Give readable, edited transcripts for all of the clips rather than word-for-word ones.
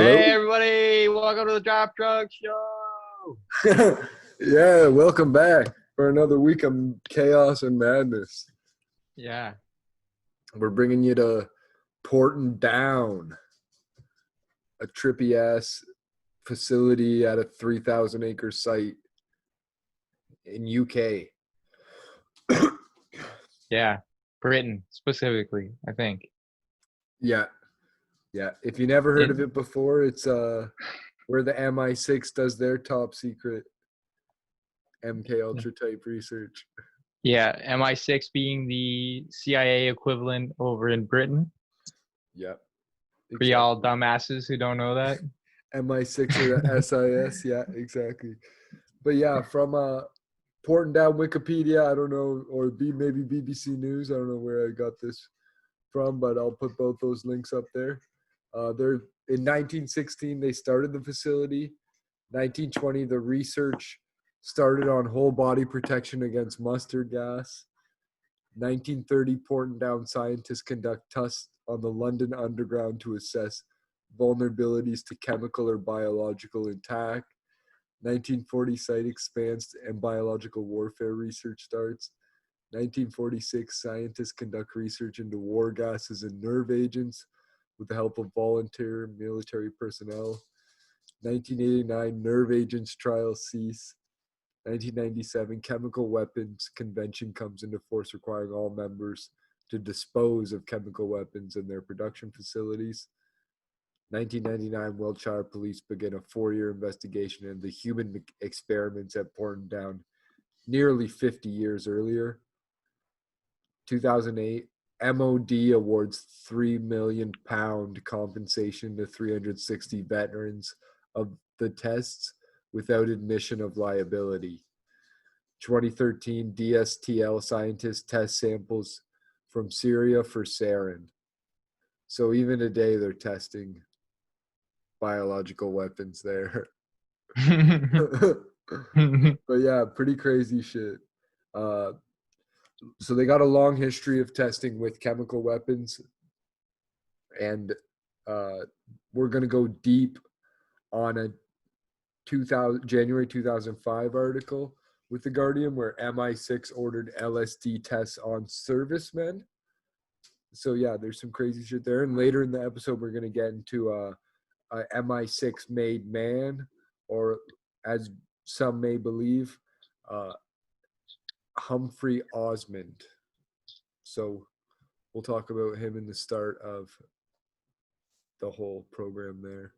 Hello? Hey everybody, welcome to the Drop Drug Show. Yeah, welcome back for another week of chaos and madness. Yeah, We're bringing you to Porton Down, a trippy-ass facility at a 3,000-acre site in UK. yeah, Britain specifically, I think. Yeah. If you never heard It, of it before, it's where the MI6 does their top secret MK Ultra type research. yeah, MI6 being the CIA equivalent over in Britain. Yeah. For y'all dumbasses who don't know that. MI6 or the SIS, yeah, exactly. But yeah, from Porton Down Wikipedia, I don't know, or maybe BBC News, I don't know where I got this from, but I'll put both those links up there. They're in 1916 they started the facility. 1920 the research started on whole body protection against mustard gas. 1930 Porton Down scientists conduct tests on the London Underground to assess vulnerabilities to chemical or biological attack. 1940 site expands and biological warfare research starts. 1946 scientists conduct research into war gases and nerve agents with the help of volunteer military personnel. 1989 nerve agents trials cease. 1997 chemical weapons convention comes into force requiring all members to dispose of chemical weapons in their production facilities. 1999 Wiltshire police begin a 4-year investigation into the human experiments at Porton Down nearly 50 years earlier. 2008 MOD awards £3 million compensation to 360 veterans of the tests without admission of liability. 2013 DSTL scientists test samples from Syria for sarin. So even today they're testing biological weapons there. But yeah, pretty crazy shit. So they got a long history of testing with chemical weapons, and we're going to go deep on a January 2005 article with The Guardian where MI6 ordered LSD tests on servicemen. So yeah, there's some crazy shit there. And later in the episode, we're going to get into a MI6 made man, or as some may believe, Humphrey Osmond. So we'll talk about him in the start of the whole program there.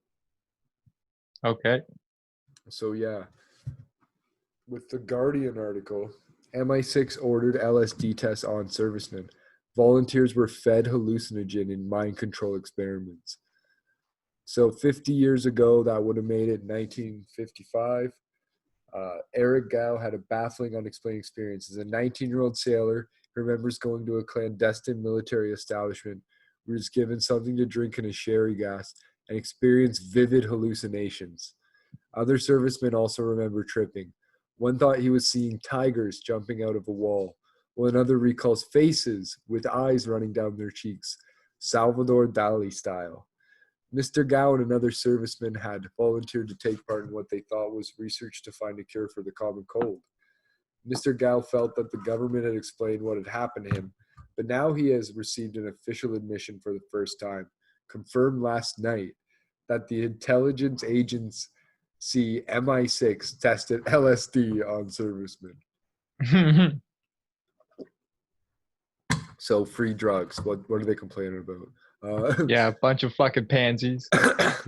Okay. So yeah, with the Guardian article, MI6 ordered LSD tests on servicemen. Volunteers were fed hallucinogen in mind control experiments. So 50 years ago, that would have made it 1955. Eric Gow had a baffling, unexplained experience. As a 19-year-old sailor, he remembers going to a clandestine military establishment where he was given something to drink in a sherry gas and experienced vivid hallucinations. Other servicemen also remember tripping. One thought he was seeing tigers jumping out of a wall, while another recalls faces with eyes running down their cheeks, Salvador Dali style. Mr. Gow and another serviceman had volunteered to take part in what they thought was research to find a cure for the common cold. Mr. Gow felt that the government had explained what had happened to him, but now he has received an official admission for the first time, confirmed last night, that the intelligence agency MI6 tested LSD on servicemen. So free drugs. What are they complaining about? Yeah, a bunch of fucking pansies.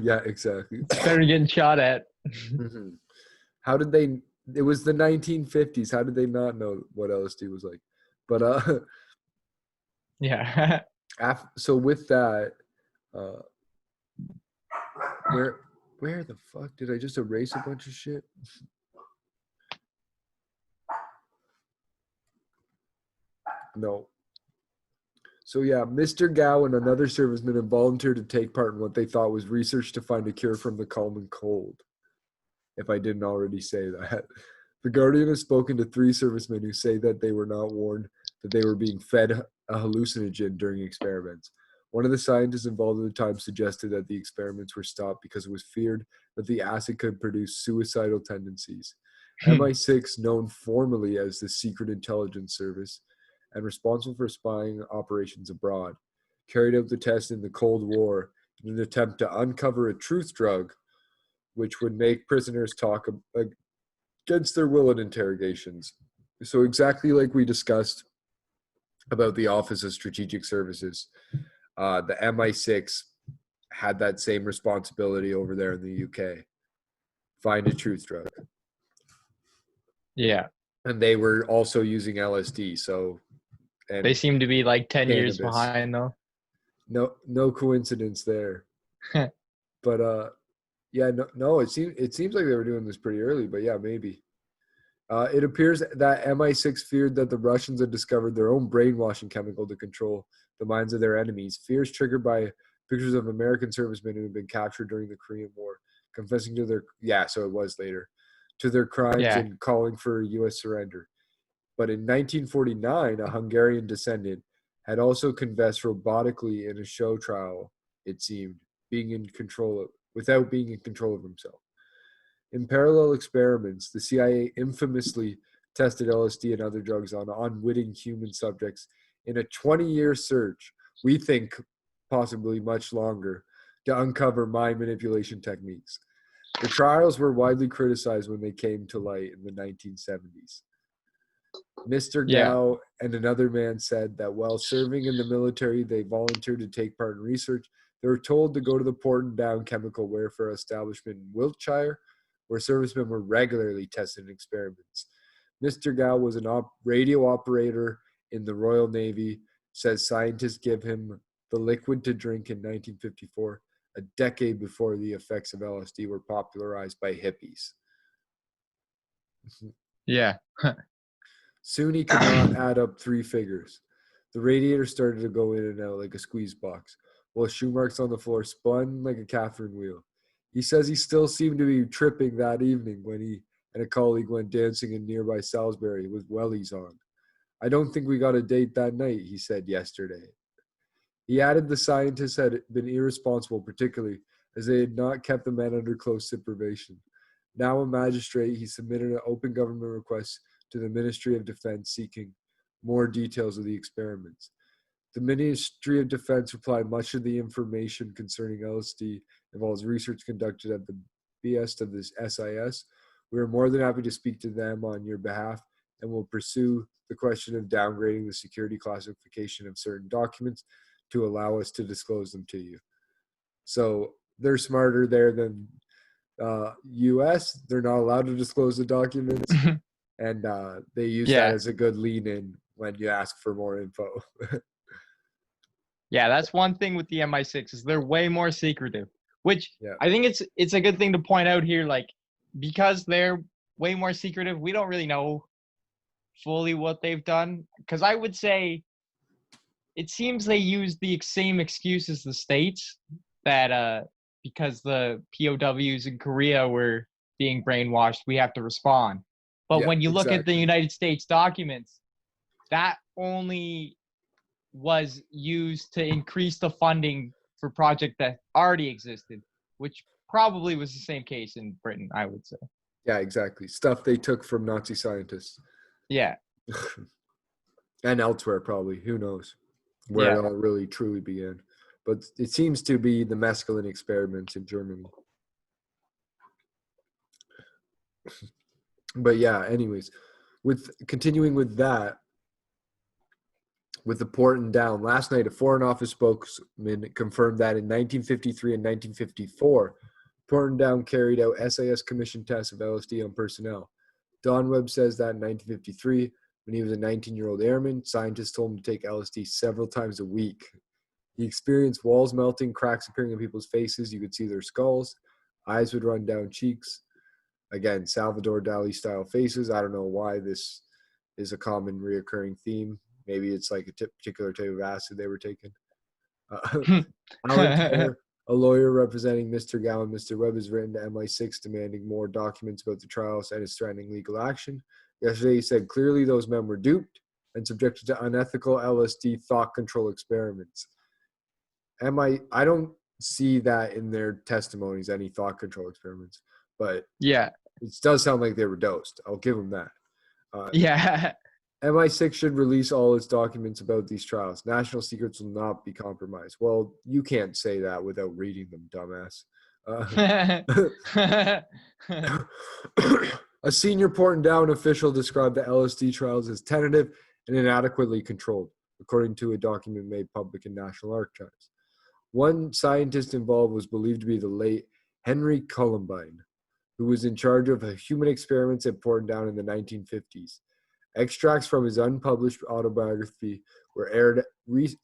Yeah, exactly. It's better than getting shot at. Mm-hmm. How did they? It was the 1950s. How did they not know what LSD was like? But Yeah. so with that, where the fuck did I just erase a bunch of shit? No. So yeah, Mr. Gow and another serviceman had volunteered to take part in what they thought was research to find a cure from the common cold. If I didn't already say that. The Guardian has spoken to 3 servicemen who say that they were not warned that they were being fed a hallucinogen during experiments. One of the scientists involved at the time suggested that the experiments were stopped because it was feared that the acid could produce suicidal tendencies. MI6, known formally as the Secret Intelligence Service and responsible for spying operations abroad, carried out the test in the Cold War in an attempt to uncover a truth drug which would make prisoners talk against their will in interrogations. So exactly like we discussed about the Office of Strategic Services, the MI6 had that same responsibility over there in the UK. Find a truth drug. Yeah. And they were also using LSD, so and They seem to be like 10 years cannabis. behind though. No coincidence there. But yeah, no, it seems like they were doing this pretty early, but yeah, maybe. It appears that MI6 feared that the Russians had discovered their own brainwashing chemical to control the minds of their enemies, fears triggered by pictures of American servicemen who had been captured during the Korean War, confessing to so it was later, to their crimes Yeah. and calling for U.S. surrender. But in 1949, a Hungarian descendant had also confessed robotically in a show trial, it seemed, without being in control of himself. In parallel experiments, the CIA infamously tested LSD and other drugs on unwitting human subjects in a 20-year search, we think possibly much longer, to uncover mind manipulation techniques. The trials were widely criticized when they came to light in the 1970s. Mr. Gao and another man said that while serving in the military, they volunteered to take part in research. They were told to go to the Porton Down chemical welfare establishment in Wiltshire, where servicemen were regularly tested in experiments. Mr. Gao was a radio operator in the Royal Navy, says scientists give him the liquid to drink in 1954, a decade before the effects of LSD were popularized by hippies. Yeah. Soon he could not add up three figures. The radiator started to go in and out like a squeeze box, while shoe marks on the floor spun like a Catherine wheel. He says he still seemed to be tripping that evening when he and a colleague went dancing in nearby Salisbury with wellies on. I don't think we got a date that night, he said yesterday. He added the scientists had been irresponsible, particularly as they had not kept the men under close supervision. Now a magistrate, he submitted an open government request to the Ministry of Defense seeking more details of the experiments. The Ministry of Defense replied, much of the information concerning LSD involves research conducted at the behest of this SIS. We are more than happy to speak to them on your behalf and will pursue the question of downgrading the security classification of certain documents to allow us to disclose them to you. So they're smarter there than US. They're not allowed to disclose the documents. And they use that as a good lean-in when you ask for more info. Yeah, that's one thing with the MI6 is they're way more secretive, which I think it's a good thing to point out here. Like, because they're way more secretive, we don't really know fully what they've done. Because I would say it seems they use the same excuse as the states that because the POWs in Korea were being brainwashed, we have to respond. But when you look at the United States documents, that only was used to increase the funding for project that already existed, which probably was the same case in Britain, I would say. Yeah, exactly. Stuff they took from Nazi scientists. Yeah. And elsewhere, probably. Who knows where it all really truly began. But it seems to be the mescaline experiments in Germany. But yeah, anyways, continuing with that, with the Porton Down, last night a Foreign Office spokesman confirmed that in 1953 and 1954, Porton Down carried out SIS commission tests of LSD on personnel. Don Webb says that in 1953, when he was a 19-year-old airman, scientists told him to take LSD several times a week. He experienced walls melting, cracks appearing in people's faces. You could see their skulls. Eyes would run down cheeks. Again, Salvador Dali style faces. I don't know why this is a common reoccurring theme. Maybe it's like a particular type of acid they were taking. Alan Taylor, a lawyer representing Mr. Gao and Mr. Webb, has written to MI6 demanding more documents about the trials and is threatening legal action. Yesterday, he said clearly those men were duped and subjected to unethical LSD thought control experiments. I don't see that in their testimonies, any thought control experiments, but Yeah. it does sound like they were dosed. I'll give them that. Yeah. MI6 should release all its documents about these trials. National secrets will not be compromised. Well, you can't say that without reading them, dumbass. A senior Porton Down official described the LSD trials as tentative and inadequately controlled, according to a document made public in National Archives. One scientist involved was believed to be the late Henry Columbine, who was in charge of human experiments at Porton Down in the 1950s. Extracts from his unpublished autobiography were aired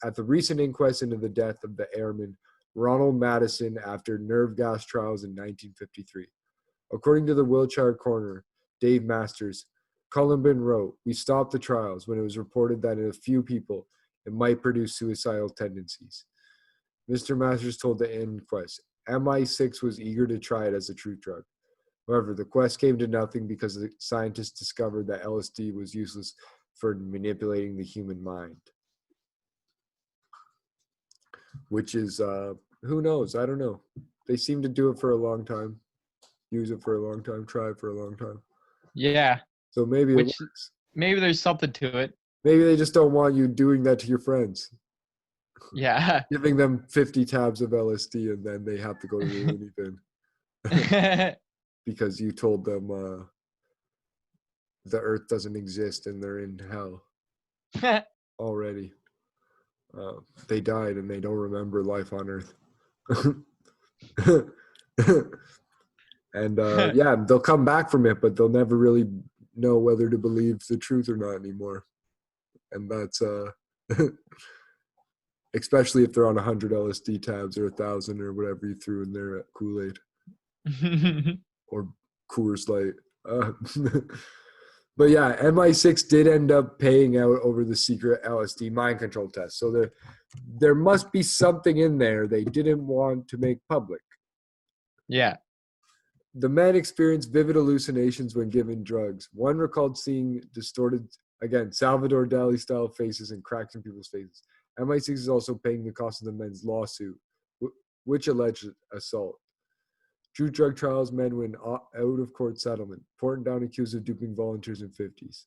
at the recent inquest into the death of the airman Ronald Madison after nerve gas trials in 1953. According to the Wiltshire coroner, Dave Masters, Columbine wrote, "We stopped the trials when it was reported that in a few people it might produce suicidal tendencies." Mr. Masters told the inquest, MI6 was eager to try it as a truth drug. However, the quest came to nothing because the scientists discovered that LSD was useless for manipulating the human mind. Which is, who knows? I don't know. They seem to do it for a long time, use it for a long time, try it for a long time. Yeah. So maybe it works. Maybe there's something to it. Maybe they just don't want you doing that to your friends. Yeah. Giving them 50 tabs of LSD and then they have to go to the loony bin. Because you told them the earth doesn't exist and they're in hell already. They died and they don't remember life on earth. And yeah, they'll come back from it, but they'll never really know whether to believe the truth or not anymore. And that's especially if they're on 100 LSD tabs or 1,000 or whatever you threw in there at Kool-Aid. Or Coors Light. But yeah, MI6 did end up paying out over the secret LSD mind control test. So there must be something in there they didn't want to make public. Yeah. The men experienced vivid hallucinations when given drugs. One recalled seeing distorted, again, Salvador Dali-style faces and cracks in people's faces. MI6 is also paying the cost of the men's lawsuit, which alleged assault. True drug trials men win out-of-court settlement. Porton Down accused of duping volunteers in 50s.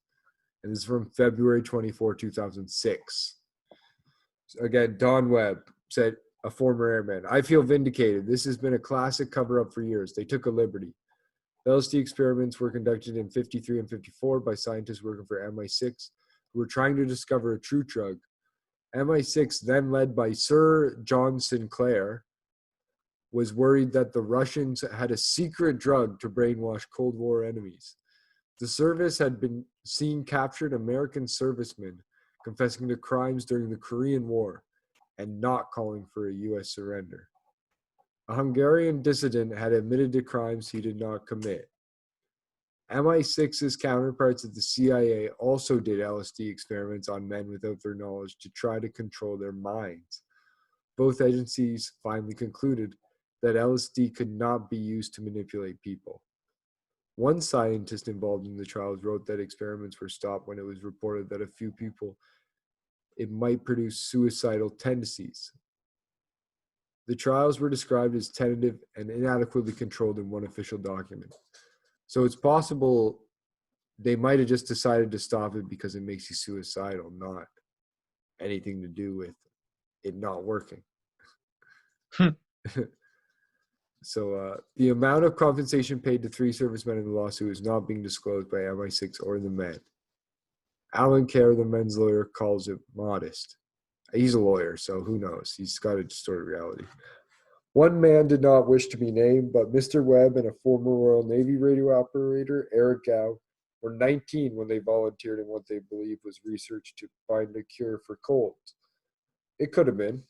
And this is from February 24, 2006. Again, Don Webb said, a former airman, "I feel vindicated. This has been a classic cover-up for years. They took a liberty. The LSD experiments were conducted in 53 and 54 by scientists working for MI6 who were trying to discover a true drug. MI6, then led by Sir John Sinclair, was worried that the Russians had a secret drug to brainwash Cold War enemies. The service had been seen captured American servicemen confessing to crimes during the Korean War and not calling for a U.S. surrender. A Hungarian dissident had admitted to crimes he did not commit. MI6's counterparts at the CIA also did LSD experiments on men without their knowledge to try to control their minds. Both agencies finally concluded that LSD could not be used to manipulate people. One scientist involved in the trials wrote that experiments were stopped when it was reported that a few people it might produce suicidal tendencies. The trials were described as tentative and inadequately controlled in one official document. So it's possible they might have just decided to stop it because it makes you suicidal, not anything to do with it not working. So the amount of compensation paid to 3 servicemen in the lawsuit is not being disclosed by MI6 or the men. Alan Kerr, the men's lawyer, calls it modest. He's a lawyer, so who knows? He's got to distort reality. One man did not wish to be named, but Mr. Webb and a former Royal Navy radio operator, Eric Gow, were 19 when they volunteered in what they believed was research to find a cure for colds. It could have been.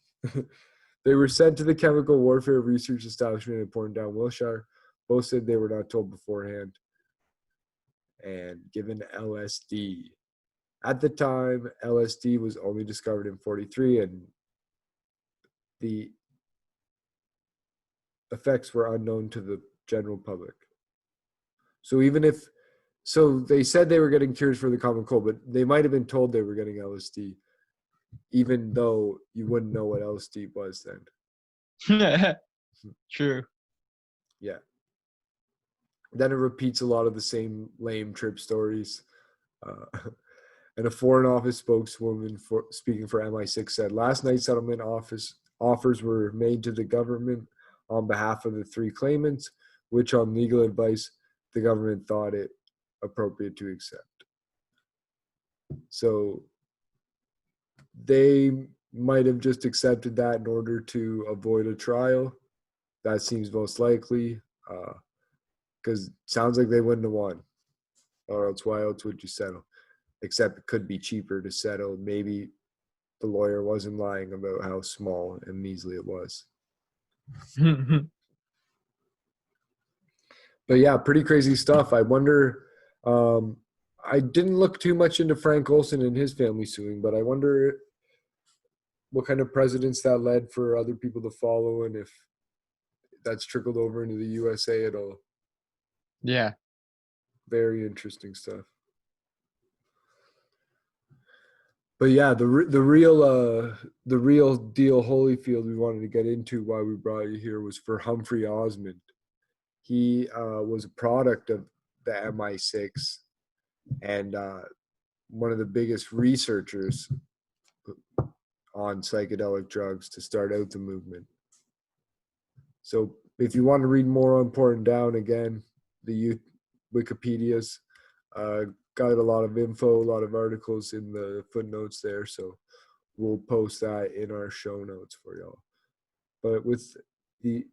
They were sent to the Chemical Warfare Research Establishment in Porton Down, Wiltshire. Both said they were not told beforehand. And given LSD. At the time, LSD was only discovered in 1943, and the effects were unknown to the general public. So so they said they were getting cures for the common cold, but they might have been told they were getting LSD. even though you wouldn't know what LSD was then. True. Yeah. Then it repeats a lot of the same lame trip stories. And a Foreign Office spokeswoman speaking for MI6 said, last night's settlement offers were made to the government on behalf of the three claimants, which on legal advice, the government thought it appropriate to accept. So they might have just accepted that in order to avoid a trial. That seems most likely, because it sounds like they wouldn't have won. Or else why else would you settle? Except it could be cheaper to settle. Maybe the lawyer wasn't lying about how small and measly it was. But yeah, pretty crazy stuff. I wonder, I didn't look too much into Frank Olson and his family suing, but I wonder what kind of precedents that led for other people to follow and if that's trickled over into the USA at all. Yeah. Very interesting stuff. But yeah, the real deal Holyfield we wanted to get into why we brought you here was for Humphrey Osmond. He was a product of the MI6 and one of the biggest researchers on psychedelic drugs to start out the movement. So if you want to read more on Porton Down, again, the Wikipedia's got a lot of info, a lot of articles in the footnotes there. So we'll post that in our show notes for y'all. But with the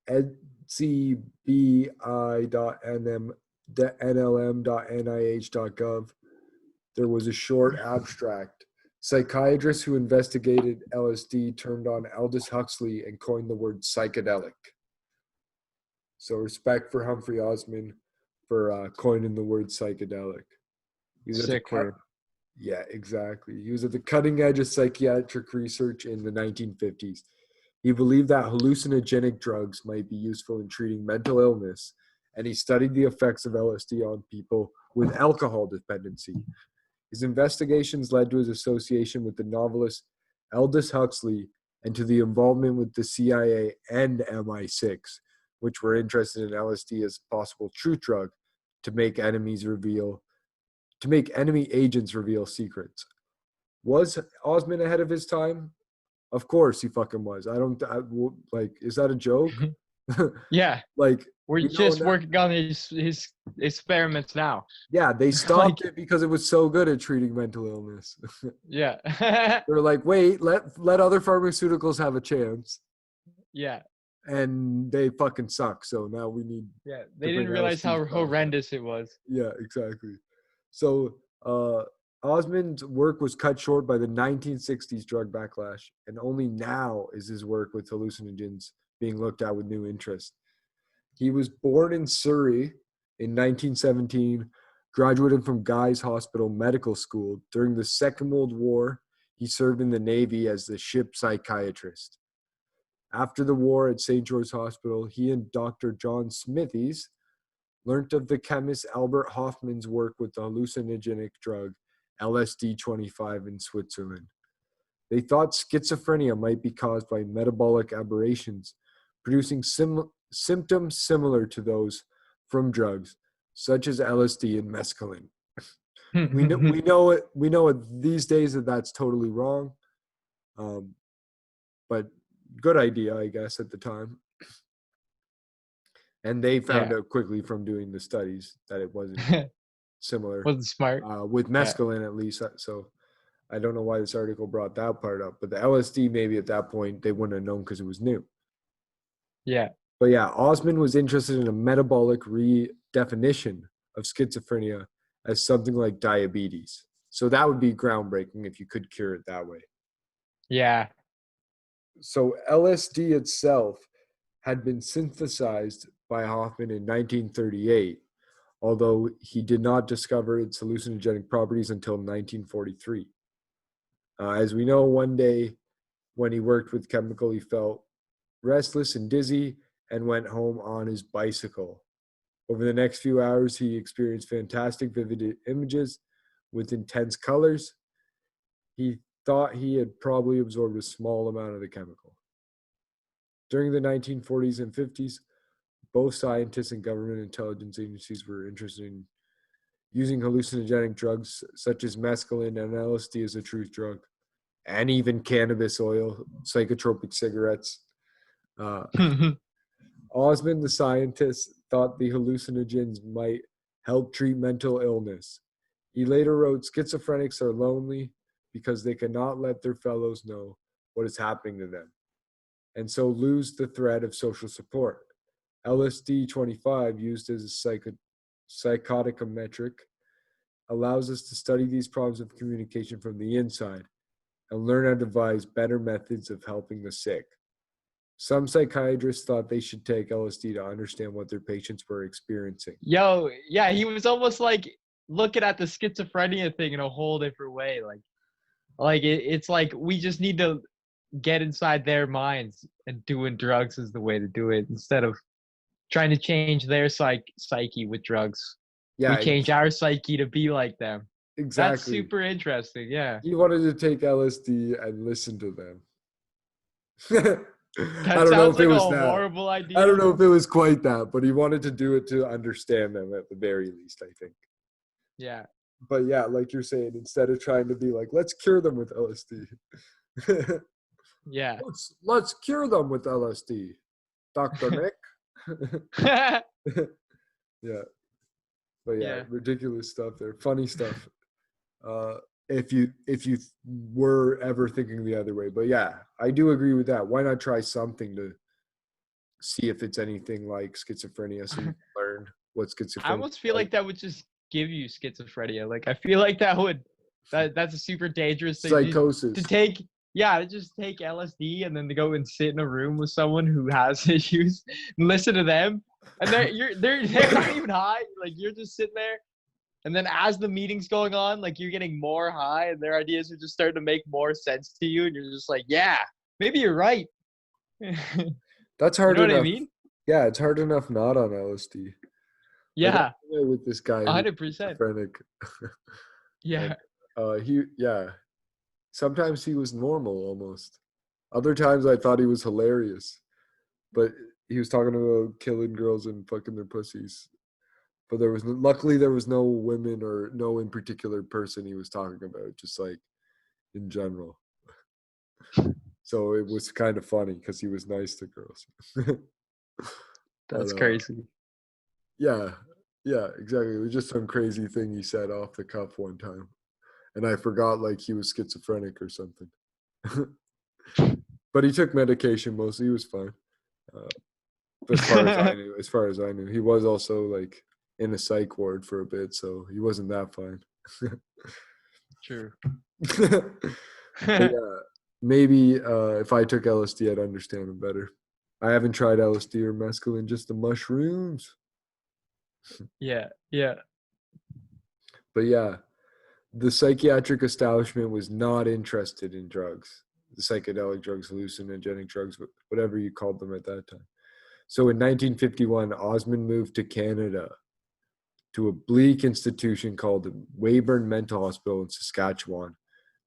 ncbi.nlm.nih.gov, there was a short abstract. Psychiatrists who investigated LSD turned on Aldous Huxley and coined the word psychedelic. So respect for Humphrey Osmond for coining the word psychedelic. Sick word. Yeah, exactly. He was at the cutting edge of psychiatric research in the 1950s. He believed that hallucinogenic drugs might be useful in treating mental illness, and he studied the effects of LSD on people with alcohol dependency. His investigations led to his association with the novelist Aldous Huxley and to the involvement with the CIA and MI6, which were interested in LSD as a possible truth drug to make enemy agents reveal secrets. Was Osmond ahead of his time? Of course he fucking was. Is that a joke? Yeah. Like, we're just working on his experiments now. Yeah, they stopped it because it was so good at treating mental illness. Yeah. They're like, wait, let other pharmaceuticals have a chance. Yeah. And they fucking suck. So now we need. Yeah, they didn't realize how horrendous it was. Yeah, exactly. So Osmond's work was cut short by the 1960s drug backlash, and only now is his work with hallucinogens being looked at with new interest. He was born in Surrey in 1917, graduated from Guy's Hospital Medical School. During the Second World War, he served in the Navy as the ship psychiatrist. After the war at St. George's Hospital, he and Dr. John Smithies learnt of the chemist Albert Hofmann's work with the hallucinogenic drug LSD 25 in Switzerland. They thought schizophrenia might be caused by metabolic aberrations, producing symptoms similar to those from drugs, such as LSD and mescaline. we know it these days that that's totally wrong, but good idea, I guess, at the time. And they found out quickly from doing the studies that it wasn't similar. Wasn't smart. With mescaline, at least. So I don't know why this article brought that part up. But the LSD, maybe at that point, they wouldn't have known because it was new. Yeah. But yeah, Osmond was interested in a metabolic redefinition of schizophrenia as something like diabetes. So that would be groundbreaking if you could cure it that way. Yeah. So LSD itself had been synthesized by Hofmann in 1938, although he did not discover its hallucinogenic properties until 1943. As we know, one day when he worked with chemical, he felt restless and dizzy and went home on his bicycle. Over the next few hours, he experienced fantastic, vivid images with intense colors. He thought he had probably absorbed a small amount of the chemical. During the 1940s and 50s, both scientists and government intelligence agencies were interested in using hallucinogenic drugs such as mescaline and LSD as a truth drug, and even cannabis oil, psychotropic cigarettes. Osmond, the scientist, thought the hallucinogens might help treat mental illness. He later wrote, "Schizophrenics are lonely because they cannot let their fellows know what is happening to them, and so lose the thread of social support. LSD 25, used as a psychotometric, allows us to study these problems of communication from the inside and learn how to devise better methods of helping the sick. Some psychiatrists thought they should take LSD to understand what their patients were experiencing." Yo, yeah, he was almost like looking at the schizophrenia thing in a whole different way. It's like we just need to get inside their minds, and doing drugs is the way to do it instead of trying to change their psyche with drugs. Yeah, we change our psyche to be like them. Exactly. That's super interesting. Yeah. He wanted to take LSD and listen to them. That sounds like a horrible idea. I don't know if it was quite that, but he wanted to do it to understand them at the very least, I think. Yeah. But yeah, like you're saying, instead of trying to be like, let's cure them with LSD. Yeah. Let's cure them with LSD, Dr. Nick. Yeah. But yeah, ridiculous stuff there. Funny stuff. If you were ever thinking the other way. But yeah, I do agree with that. Why not try something to see if it's anything like schizophrenia, so you can learn what schizophrenia I almost feel like that would just give you schizophrenia. Like, I feel like that's a super dangerous thing. Psychosis. To take LSD and then to go and sit in a room with someone who has issues and listen to them. And they're not even high. Like, you're just sitting there. And then as the meeting's going on, like, you're getting more high and their ideas are just starting to make more sense to you. And you're just like, yeah, maybe you're right. That's hard enough. You know what I mean? Yeah, it's hard enough not on LSD. Yeah. Like, with this guy. 100%. Yeah. And, sometimes he was normal almost. Other times I thought he was hilarious. But he was talking about killing girls and fucking their pussies. But luckily there was no women or no in particular person he was talking about, just like in general. So it was kind of funny because he was nice to girls. That's crazy. Yeah, exactly. It was just some crazy thing he said off the cuff one time. And I forgot like he was schizophrenic or something. But he took medication mostly. He was fine. As far as I knew. He was also like in a psych ward for a bit, so he wasn't that fine. True. Yeah, maybe if I took LSD, I'd understand him better. I haven't tried LSD or mescaline, just the mushrooms. Yeah. But yeah, the psychiatric establishment was not interested in drugs, the psychedelic drugs, hallucinogenic drugs, whatever you called them at that time. So in 1951, Osmond moved to Canada, to a bleak institution called the Weyburn Mental Hospital in Saskatchewan,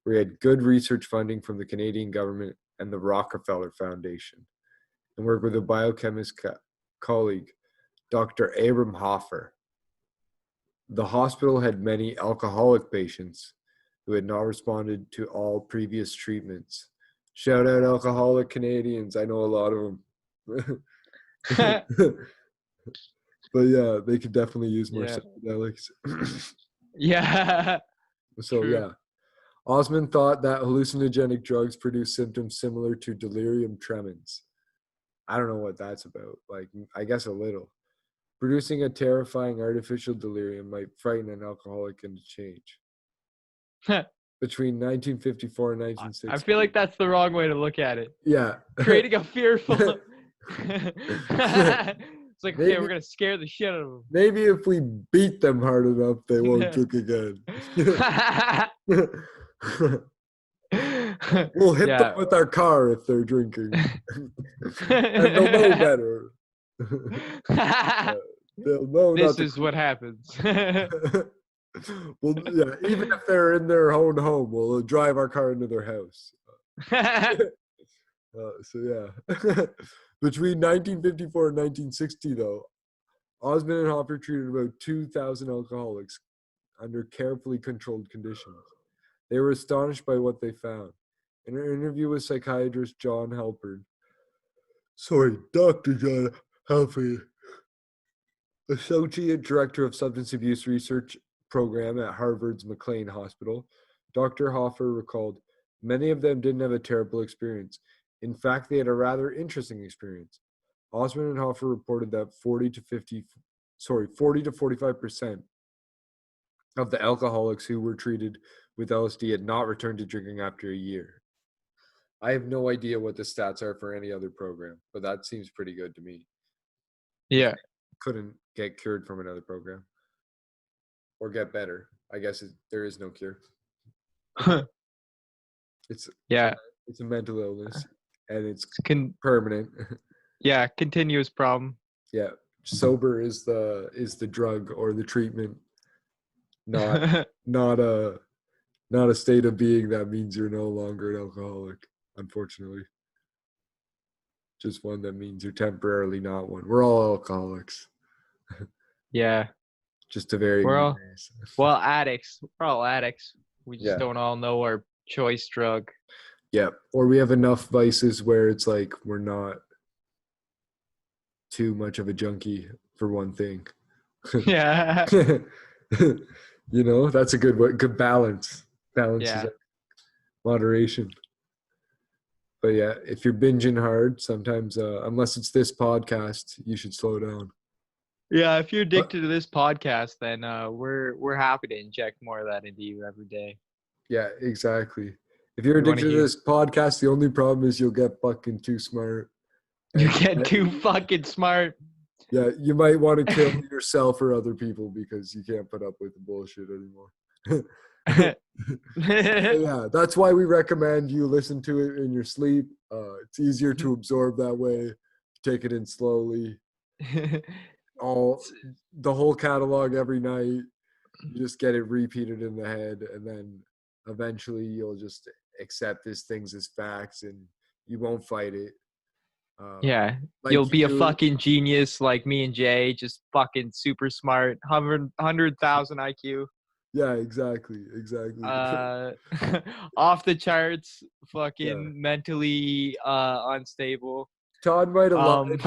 where he had good research funding from the Canadian government and the Rockefeller Foundation, and worked with a biochemist colleague, Dr. Abram Hoffer. The hospital had many alcoholic patients who had not responded to all previous treatments. Shout out alcoholic Canadians. I know a lot of them. But yeah, they could definitely use more psychedelics. Yeah. So true. Yeah. Osmond thought that hallucinogenic drugs produce symptoms similar to delirium tremens. I don't know what that's about. Like, I guess a little. Producing a terrifying artificial delirium might frighten an alcoholic into change. Between 1954 and 1960. I feel like that's the wrong way to look at it. Yeah. Creating a fearful... It's like, maybe, okay, we're going to scare the shit out of them. Maybe if we beat them hard enough, they won't drink again. We'll hit them with our car if they're drinking. And they'll know better. They'll know this is what happens. Well, yeah, even if they're in their own home, we'll drive our car into their house. So yeah, between 1954 and 1960, though, Osmond and Hoffer treated about 2,000 alcoholics under carefully controlled conditions. They were astonished by what they found. In an interview with psychiatrist Dr. John Humphrey, Associate Director of Substance Abuse Research Program at Harvard's McLean Hospital, Dr. Hoffer recalled, many of them didn't have a terrible experience. In fact, they had a rather interesting experience. Osmond and Hoffer reported that 40 to 45% of the alcoholics who were treated with LSD had not returned to drinking after a year. I have no idea what the stats are for any other program, but that seems pretty good to me. Yeah. Couldn't get cured from another program or get better. I guess there is no cure. It's a mental illness, and it's permanent. Yeah, continuous problem. Yeah, sober is the drug or the treatment, not a state of being that means you're no longer an alcoholic. Unfortunately, just one that means you're temporarily not one. We're all alcoholics. Yeah. Just to vary. Well, addicts. We're all addicts. We just don't all know our choice drug. Yeah. Or we have enough vices where it's like we're not too much of a junkie for one thing. Yeah. You know, that's a good balance. Balance is moderation. But yeah, if you're binging hard, sometimes, unless it's this podcast, you should slow down. Yeah, if you're addicted to this podcast, then we're happy to inject more of that into you every day. Yeah, exactly. If you're addicted to this podcast, the only problem is you'll get fucking too smart. You get too fucking smart. Yeah, you might want to kill yourself or other people because you can't put up with the bullshit anymore. Yeah, that's why we recommend you listen to it in your sleep. It's easier to absorb that way. Take it in slowly. The whole catalog every night. You just get it repeated in the head, and then eventually you'll just accept these things as facts, and you won't fight it. Yeah, you'll be a fucking genius like me and Jay, just fucking super smart, 100,000 IQ. Yeah, exactly. Off the charts, fucking mentally unstable. Todd might have loved it,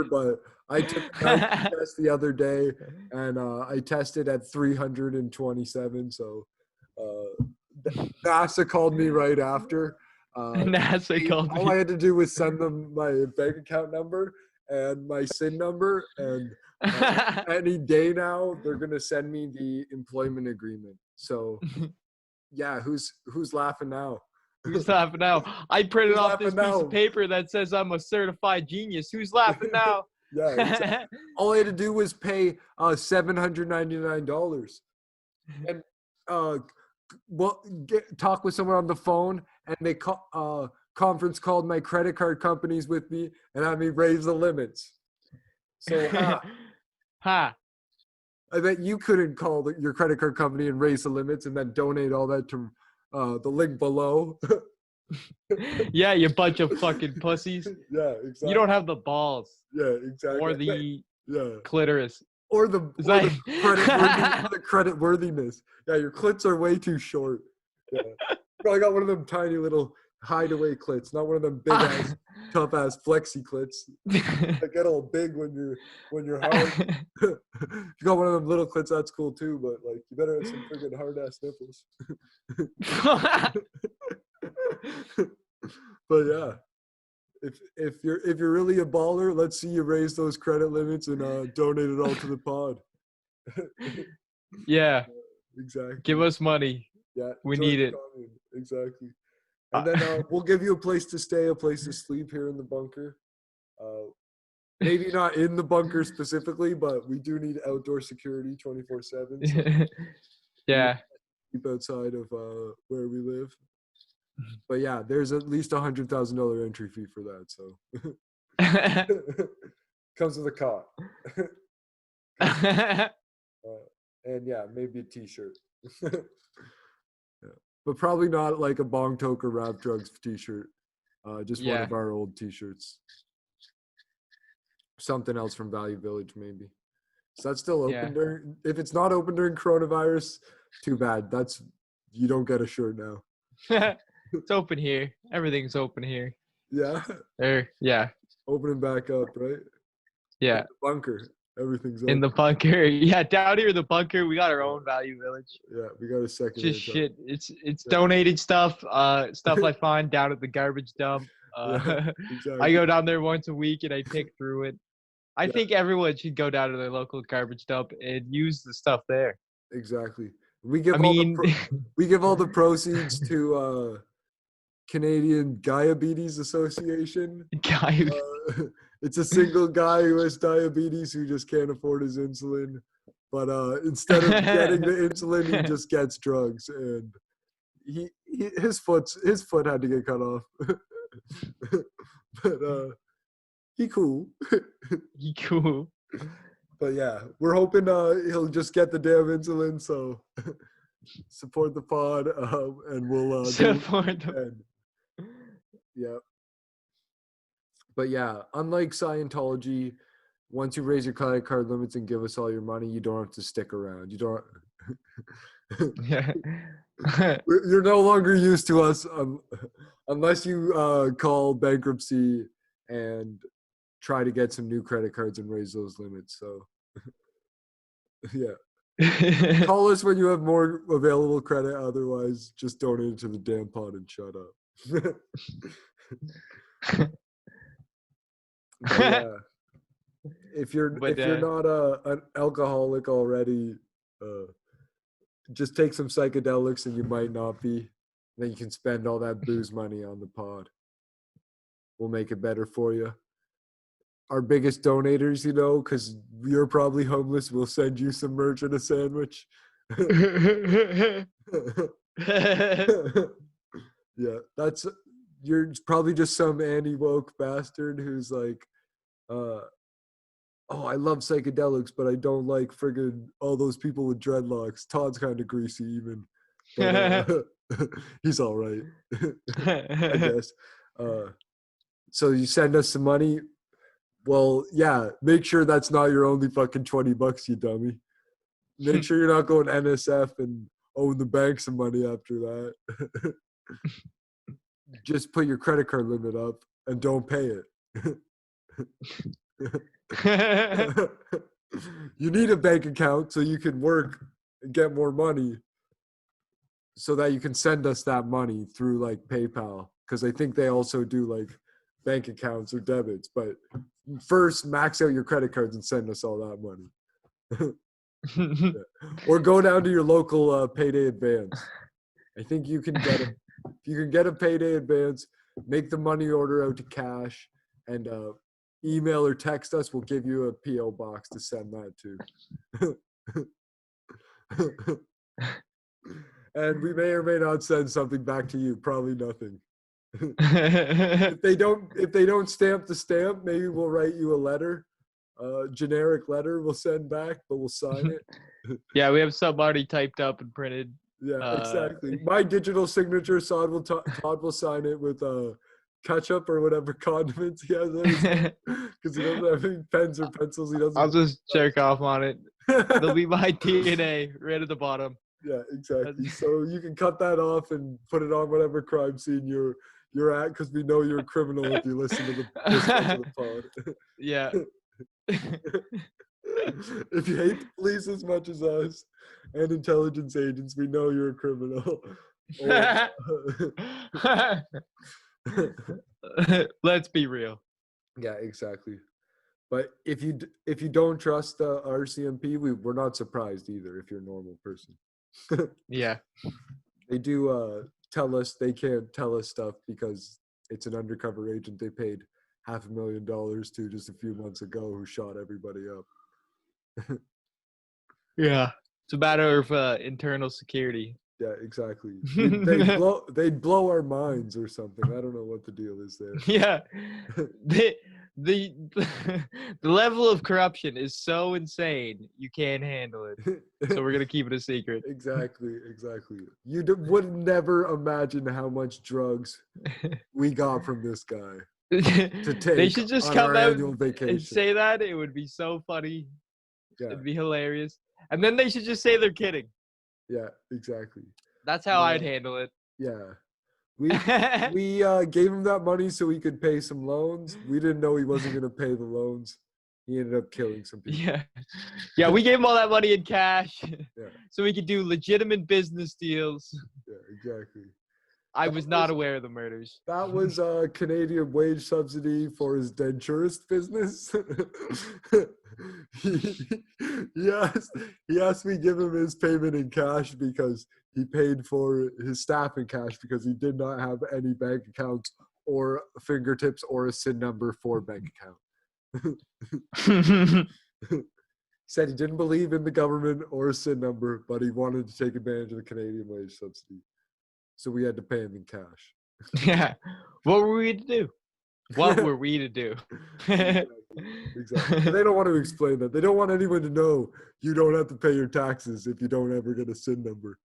but I took a test the other day, and I tested at 327. So NASA called me right after. NASA called me. All I had to do was send them my bank account number and my SIN number, and any day now they're gonna send me the employment agreement. So yeah, who's laughing now? Who's laughing now? I printed off this piece of paper that says I'm a certified genius. Who's laughing now? Yeah, exactly. All I had to do was pay $799 and talk with someone on the phone, and they conference called my credit card companies with me and had me raise the limits. So I bet you couldn't call your credit card company and raise the limits and then donate all that to the link below. Yeah, you bunch of fucking pussies. Yeah, exactly. You don't have the balls. Yeah, exactly. Or the clitoris. Or the credit worthiness. Yeah, your clits are way too short. Yeah. Probably got one of them tiny little hideaway clits, not one of them big ass, tough ass flexi clits. They get all big when you're hard. If you got one of them little clits, that's cool too, but like you better have some freaking hard ass nipples. But yeah. If you're really a baller, let's see you raise those credit limits and donate it all to the pod. Yeah. Exactly. Give us money. Yeah. We need it. Exactly. And then we'll give you a place to stay, a place to sleep here in the bunker. Maybe not in the bunker specifically, but we do need outdoor security 24/7. So yeah. Keep outside of where we live. But yeah, there's at least $100,000 entry fee for that. So comes with a cot. And yeah, maybe a t-shirt. Yeah. But probably not like a Bong Toke or Rap Drugs t-shirt. Just one of our old t-shirts. Something else from Value Village, maybe. Is that still open during? If it's not open during coronavirus, too bad. You don't get a shirt now. It's open here. Everything's open here. Yeah. Yeah. Opening back up, right? Yeah. Like the bunker. Everything's open. In the bunker. Yeah, down here in the bunker, we got our own Value Village. Yeah, we got a second. Just shit. It's donated stuff. Stuff I find down at the garbage dump. Exactly. I go down there once a week and I pick through it. I think everyone should go down to their local garbage dump and use the stuff there. Exactly. We give all the proceeds to Canadian Diabetes Association. It's a single guy who has diabetes who just can't afford his insulin, but instead of getting the insulin, he just gets drugs, and his foot had to get cut off. But he cool. He cool. But yeah, we're hoping he'll just get the damn insulin. So support the pod, and we'll support the. Yeah. But yeah, unlike Scientology, once you raise your credit card limits and give us all your money, you don't have to stick around. You don't. Yeah. You're no longer used to us unless you call bankruptcy and try to get some new credit cards and raise those limits. So yeah, call us when you have more available credit. Otherwise, just donate it to the damn pod and shut up. Yeah, if you're not an alcoholic already, just take some psychedelics and you might not be. Then you can spend all that booze money on the pod. We'll make it better for you. Our biggest donators, because you're probably homeless, we'll send you some merch and a sandwich. Yeah, you're probably just some anti-woke bastard who's like, oh, I love psychedelics, but I don't like friggin' all those people with dreadlocks. Todd's kind of greasy even. But, he's all right, I guess. So you send us some money. Well, yeah, make sure that's not your only fucking $20, you dummy. Make sure you're not going NSF and owing the bank some money after that. Just put your credit card limit up and don't pay it. You need a bank account so you can work and get more money so that you can send us that money through like PayPal, because I think they also do like bank accounts or debits. But first, max out your credit cards and send us all that money. Yeah. Or go down to your local payday advance. I think you can get it. If you can get a payday advance, make the money order out to cash, and email or text us. We'll give you a P.O. box to send that to. And we may or may not send something back to you. Probably nothing. If they don't stamp the stamp, maybe we'll write you a letter, generic letter we'll send back, but we'll sign it. Yeah, we have some already typed up and printed. Yeah, exactly. My digital signature, Todd will sign it with ketchup or whatever condiments he has because he doesn't have any pens or pencils. I'll just jerk off on it. There'll be my DNA right at the bottom. Yeah, exactly. So you can cut that off and put it on whatever crime scene you're at, because we know you're a criminal if you listen to the pod. Yeah. If you hate the police as much as us and intelligence agents, we know you're a criminal. Let's be real. Yeah, exactly. But if you don't trust RCMP, we're not surprised either if you're a normal person. Yeah. They do tell us they can't tell us stuff because it's an undercover agent they paid $500,000 to just a few months ago who shot everybody up. Yeah. It's a matter of internal security. Yeah, exactly. They'd blow our minds or something. I don't know what the deal is there. Yeah. The the level of corruption is so insane, you can't handle it. So we're going to keep it a secret. Exactly. You would never imagine how much drugs we got from this guy to take They should just on come our out annual vacation. and say that. It would be so funny. Yeah. It'd be hilarious. And then they should just say they're kidding. Yeah, exactly. That's how I'd handle it. Yeah. We gave him that money so he could pay some loans. We didn't know he wasn't going to pay the loans. He ended up killing some people. Yeah, we gave him all that money in cash Yeah. so we could do legitimate business deals. Yeah, exactly. I was not aware of the murders. That was a Canadian wage subsidy for his denturist business. He asked me to give him his payment in cash because he paid for his staff in cash because he did not have any bank accounts or fingertips or a SIN number for bank account. Said he didn't believe in the government or a SIN number, but he wanted to take advantage of the Canadian wage subsidy. So we had to pay him in cash. Yeah. What were we to do? What were we to do? Exactly. They don't want to explain that. They don't want anyone to know you don't have to pay your taxes if you don't ever get a SIN number.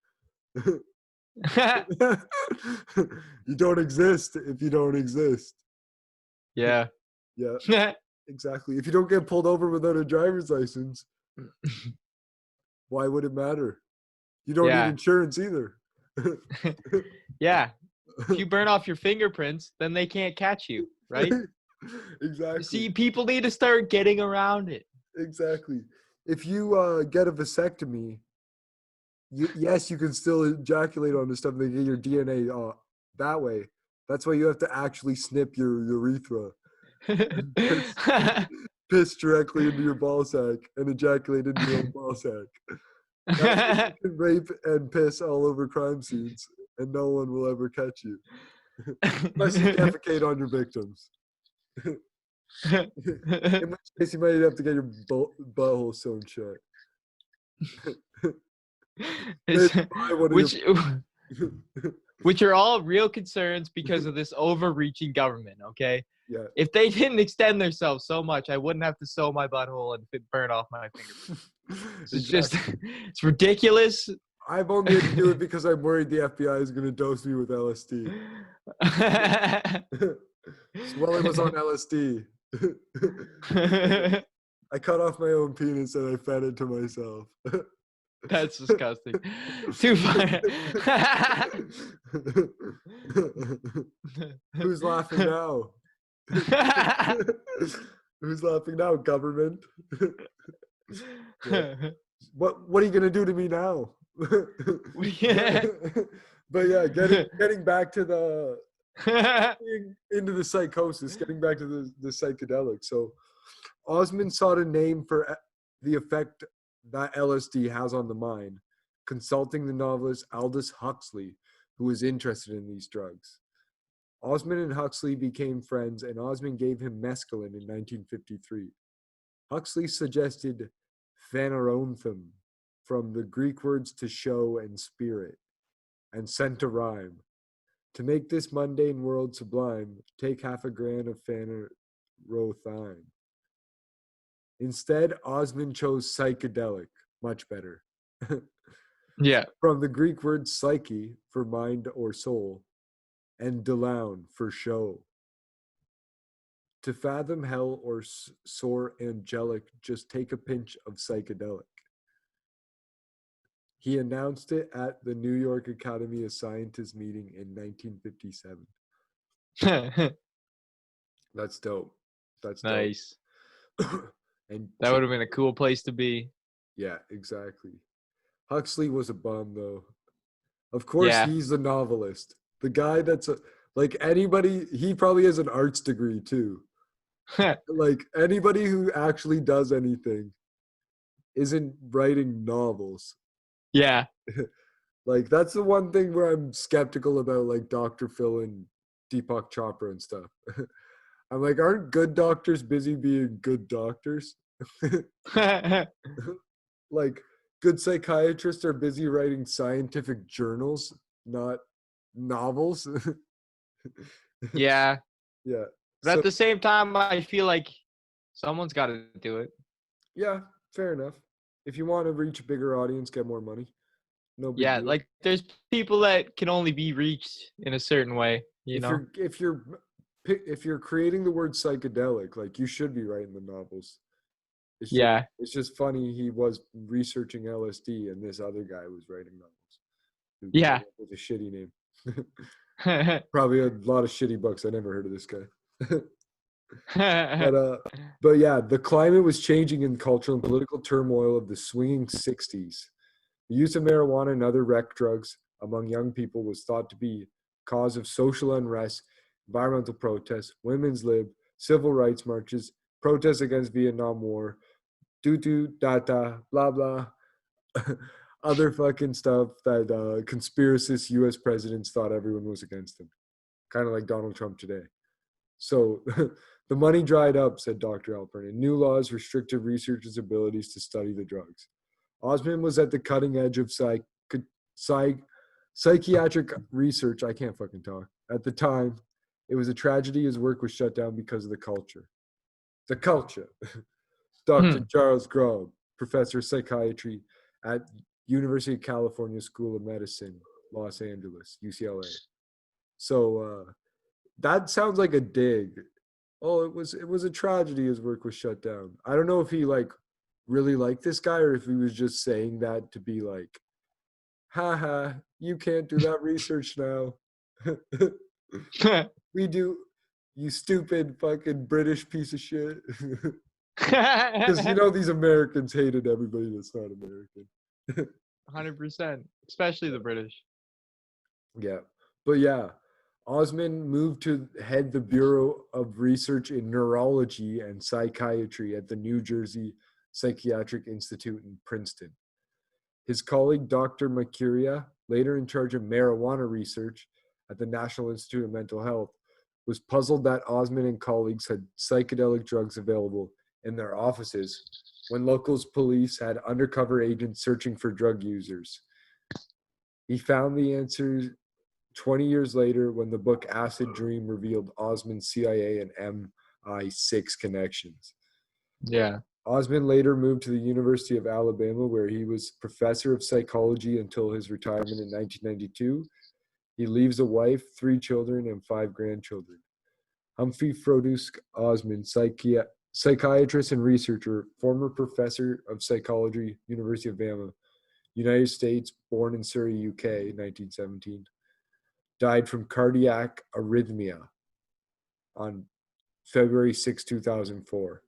You don't exist if you don't exist. Yeah. Yeah. Exactly. If you don't get pulled over without a driver's license, why would it matter? You don't need insurance either. Yeah. If you burn off your fingerprints, then they can't catch you, right? Exactly. See, people need to start getting around it. Exactly. If you get a vasectomy, yes, you can still ejaculate on the stuff. They get your DNA that way. That's why you have to actually snip your urethra. Piss directly into your ball sack and ejaculate into your own ball sack. You can rape and piss all over crime scenes, and no one will ever catch you. Unless you defecate on your victims. In which case, you might have to get your butthole sewn shut. Which are all real concerns because of this overreaching government, okay? Yeah. If they didn't extend themselves so much, I wouldn't have to sew my butthole and burn off my fingerprints. It's just, it's ridiculous. I've only had to do it because I'm worried the FBI is going to dose me with LSD. Well, it was on LSD. I cut off my own penis and I fed it to myself. That's disgusting. Too funny. Who's laughing now? Who's laughing now, government? Yeah. What are you gonna do to me now? But yeah, getting back to the into the psychosis, getting back to the psychedelic. So Osmond sought a name for the effect that LSD has on the mind, consulting the novelist Aldous Huxley, who was interested in these drugs. Osmond and Huxley became friends, and Osmond gave him mescaline in 1953. Huxley suggested phaneronthum, from the Greek words to show and spirit, and sent a rhyme. To make this mundane world sublime, take half a gram of phanerothine. Instead, Osmond chose psychedelic, much better. Yeah. From the Greek word psyche, for mind or soul, and delaun, for show. To fathom hell or soar angelic, just take a pinch of psychedelic. He announced it at the New York Academy of Sciences meeting in 1957. That's dope. That's nice. Dope. And that would have been a cool place to be. Yeah, exactly. Huxley was a bum, though. Of course, he's the novelist. The guy that's like anybody, he probably has an arts degree too. Like anybody who actually does anything isn't writing novels. Yeah. Like that's the one thing where I'm skeptical about, like Dr. Phil and Deepak Chopra and stuff. I'm like, aren't good doctors busy being good doctors? Like good psychiatrists are busy writing scientific journals, not novels. Yeah. Yeah. But So at the same time, I feel like someone's got to do it. yeah, fair enough. If you want to reach a bigger audience, get more money. No big Yeah, deal. like there's people that can only be reached in a certain way, you know? If you're creating the word psychedelic, like you should be writing the novels. Yeah. It's just funny he was researching LSD and this other guy was writing novels. Who came Yeah. up with a shitty name. Probably a lot of shitty books. I never heard of this guy. But yeah, the climate was changing in cultural and political turmoil of the swinging 60s. The use of marijuana and other rec drugs among young people was thought to be cause of social unrest, environmental protests, women's lib, civil rights marches, protests against Vietnam War, data, blah blah, other fucking stuff that conspiracist U.S. presidents thought everyone was against them, kind of like Donald Trump today. So the money dried up, said Dr. Alpern, and new laws restricted researchers' abilities to study the drugs. Osmond was at the cutting edge of psychiatric research. I can't fucking talk. At the time, it was a tragedy his work was shut down because of the culture. The culture. Dr. Charles Grob, professor of psychiatry at University of California School of Medicine, Los Angeles, UCLA. So that sounds like a dig. Oh, it was a tragedy his work was shut down. I don't know if he like really liked this guy or if he was just saying that to be like, haha, you can't do that research now. We do, you stupid fucking British piece of shit. Because you know these Americans hated everybody that's not American. 100%, especially the British. Yeah. But yeah, Osmond moved to head the Bureau of Research in Neurology and Psychiatry at the New Jersey Psychiatric Institute in Princeton. His colleague, Dr. Mercuria, later in charge of marijuana research at the National Institute of Mental Health, was puzzled that Osmond and colleagues had psychedelic drugs available in their offices when locals police had undercover agents searching for drug users. He found the answers 20 years later when the book Acid Dream revealed Osmond's CIA and MI6 connections. Yeah. Osmond later moved to the University of Alabama, where he was professor of psychology until his retirement in 1992. He leaves a wife, 3 children, and 5 grandchildren. Humphrey Osmond, psychiatrist and researcher, former professor of psychology, University of Alabama, United States, born in Surrey, UK, 1917, died from cardiac arrhythmia on February 6, 2004.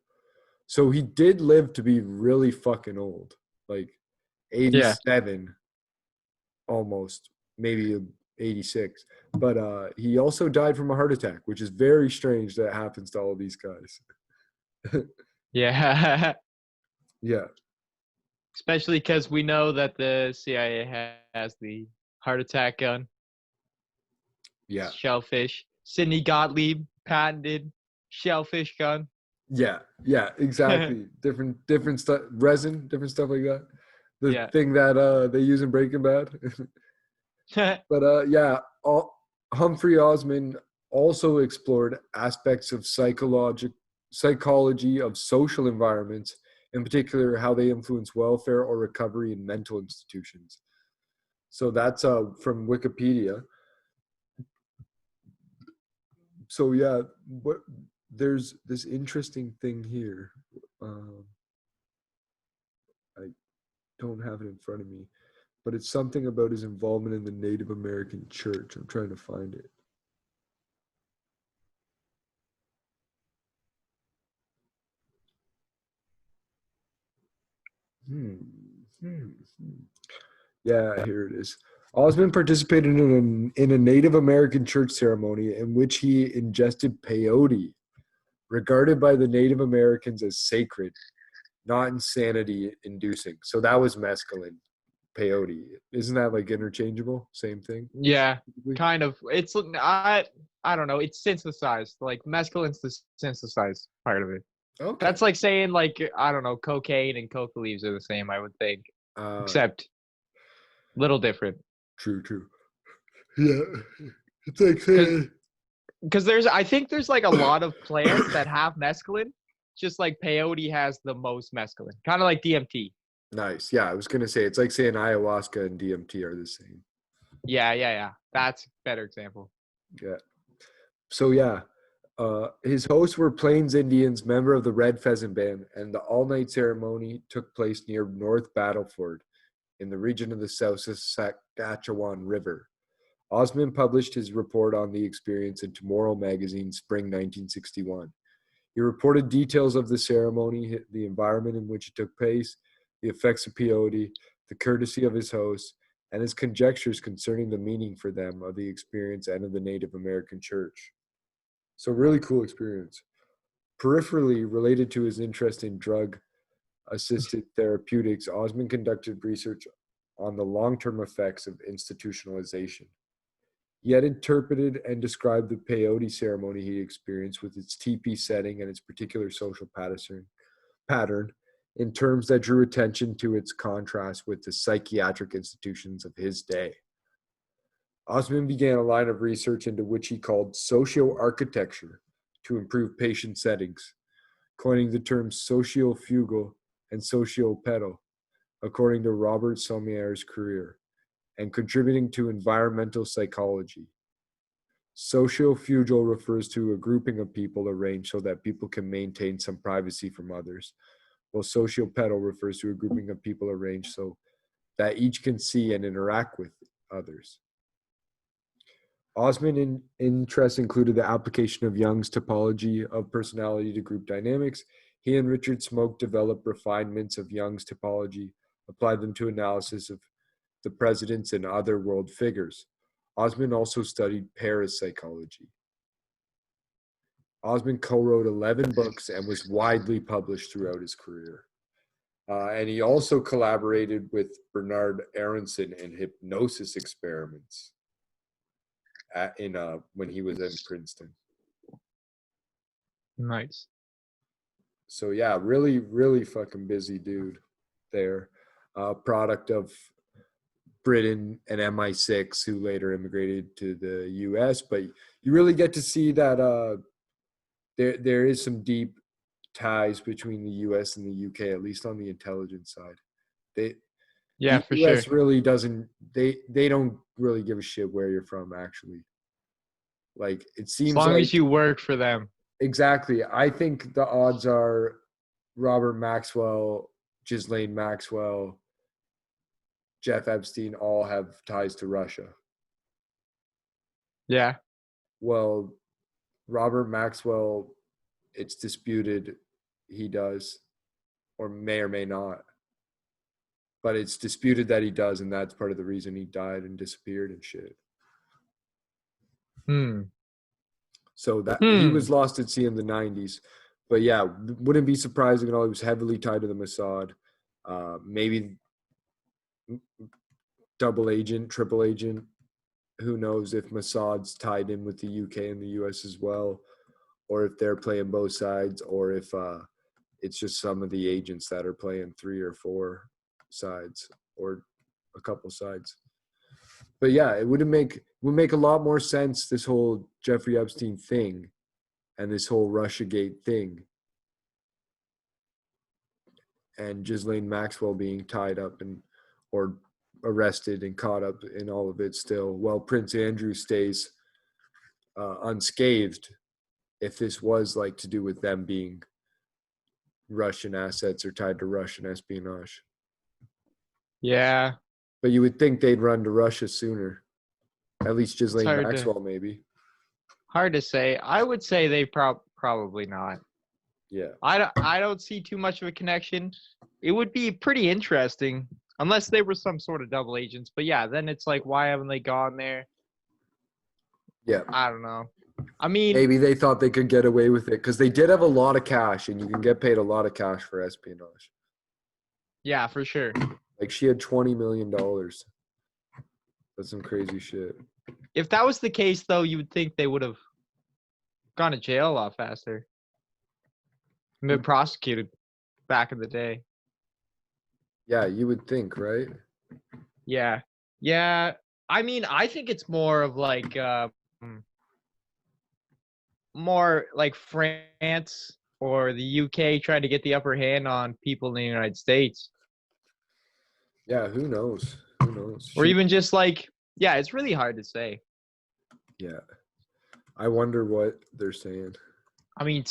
So he did live to be really fucking old, like 87, almost, maybe 86. But he also died from a heart attack, which is very strange that happens to all these guys. Yeah. Yeah. Especially because we know that the CIA has the heart attack gun. Yeah. Shellfish. Sidney Gottlieb patented shellfish gun. Yeah. Yeah. Exactly. different stuff, resin, different stuff like that. The thing that they use in Breaking Bad. But yeah, Humphrey Osmond also explored aspects of psychology of social environments, in particular how they influence welfare or recovery in mental institutions. So that's from Wikipedia. So yeah, there's this interesting thing here. I don't have it in front of me, but it's something about his involvement in the Native American church. I'm trying to find it. Yeah, here it is. Osmond participated in a Native American church ceremony in which he ingested peyote, regarded by the Native Americans as sacred, not insanity-inducing. So that was mescaline, peyote. Isn't that like interchangeable? Same thing? Yeah, kind of. It's I don't know. It's synthesized. Like mescaline's the synthesized part of it. Okay. That's like saying like I don't know, cocaine and coca leaves are the same. I would think. except little different. True. Yeah, it's like saying because I think there's like a lot of plants that have mescaline, just like peyote has the most mescaline, kind of like DMT. nice. Yeah, I was gonna say it's like saying ayahuasca and DMT are the same. Yeah. That's a better example. Yeah. So yeah, his hosts were Plains Indians, member of the Red Pheasant Band, and the all-night ceremony took place near North Battleford in the region of the South Saskatchewan River. Osmond published his report on the experience in Tomorrow magazine, spring 1961. He reported details of the ceremony, the environment in which it took place, the effects of peyote, the courtesy of his hosts, and his conjectures concerning the meaning for them of the experience and of the Native American church. So really cool experience. Peripherally related to his interest in drug-assisted therapeutics, Osmond conducted research on the long-term effects of institutionalization. He had interpreted and described the peyote ceremony he experienced with its teepee setting and its particular social pattern in terms that drew attention to its contrast with the psychiatric institutions of his day. Osmond began a line of research into which he called socio-architecture to improve patient settings, coining the terms sociofugal and sociopetal, according to Robert Saumier's career, and contributing to environmental psychology. Sociofugal refers to a grouping of people arranged so that people can maintain some privacy from others, while sociopetal refers to a grouping of people arranged so that each can see and interact with others. Osmond's interests included the application of Jung's typology of personality to group dynamics. He and Richard Smoke developed refinements of Jung's typology, applied them to analysis of the presidents and other world figures. Osmond also studied parapsychology. Osmond co-wrote 11 books and was widely published throughout his career. And he also collaborated with Bernard Aronson in hypnosis experiments when he was in Princeton. Nice. So yeah, really, really fucking busy dude there. Product of Britain and MI6, who later immigrated to the US. But you really get to see that there is some deep ties between the US and the UK, at least on the intelligence side. The For US sure. really doesn't, they don't really give a shit where you're from, actually. Like, it seems as long like, as you work for them. Exactly. I think the odds are Robert Maxwell, Ghislaine Maxwell, Jeff Epstein all have ties to Russia. Yeah. Well, Robert Maxwell, it's disputed he does, or may not. But it's disputed that he does, and that's part of the reason he died and disappeared and shit. So that he was lost at sea in the 90s. But yeah, wouldn't be surprising at all. He was heavily tied to the Mossad. Maybe double agent, triple agent. Who knows if Mossad's tied in with the UK and the US as well, or if they're playing both sides, or if it's just some of the agents that are playing 3 or 4 sides or a couple sides. But yeah, it would make a lot more sense, this whole Jeffrey Epstein thing and this whole Russiagate thing, and Ghislaine Maxwell being tied up or arrested and caught up in all of it still, while Prince Andrew stays unscathed, if this was like to do with them being Russian assets or tied to Russian espionage. Yeah. But you would think they'd run to Russia sooner. At least Ghislaine Maxwell, maybe. Hard to say. I would say they probably not. Yeah. I don't see too much of a connection. It would be pretty interesting, unless they were some sort of double agents. But yeah, then it's like, why haven't they gone there? Yeah. I don't know. I mean, maybe they thought they could get away with it because they did have a lot of cash, and you can get paid a lot of cash for espionage. Yeah, for sure. Like, she had $20 million. That's some crazy shit. If that was the case, though, you would think they would have gone to jail a lot faster and been prosecuted back in the day. Yeah, you would think, right? Yeah. Yeah. I mean, I think it's more of like more like France or the UK trying to get the upper hand on people in the United States. Yeah, who knows? Who knows? Or even just like, yeah, it's really hard to say. Yeah. I wonder what they're saying. I mean,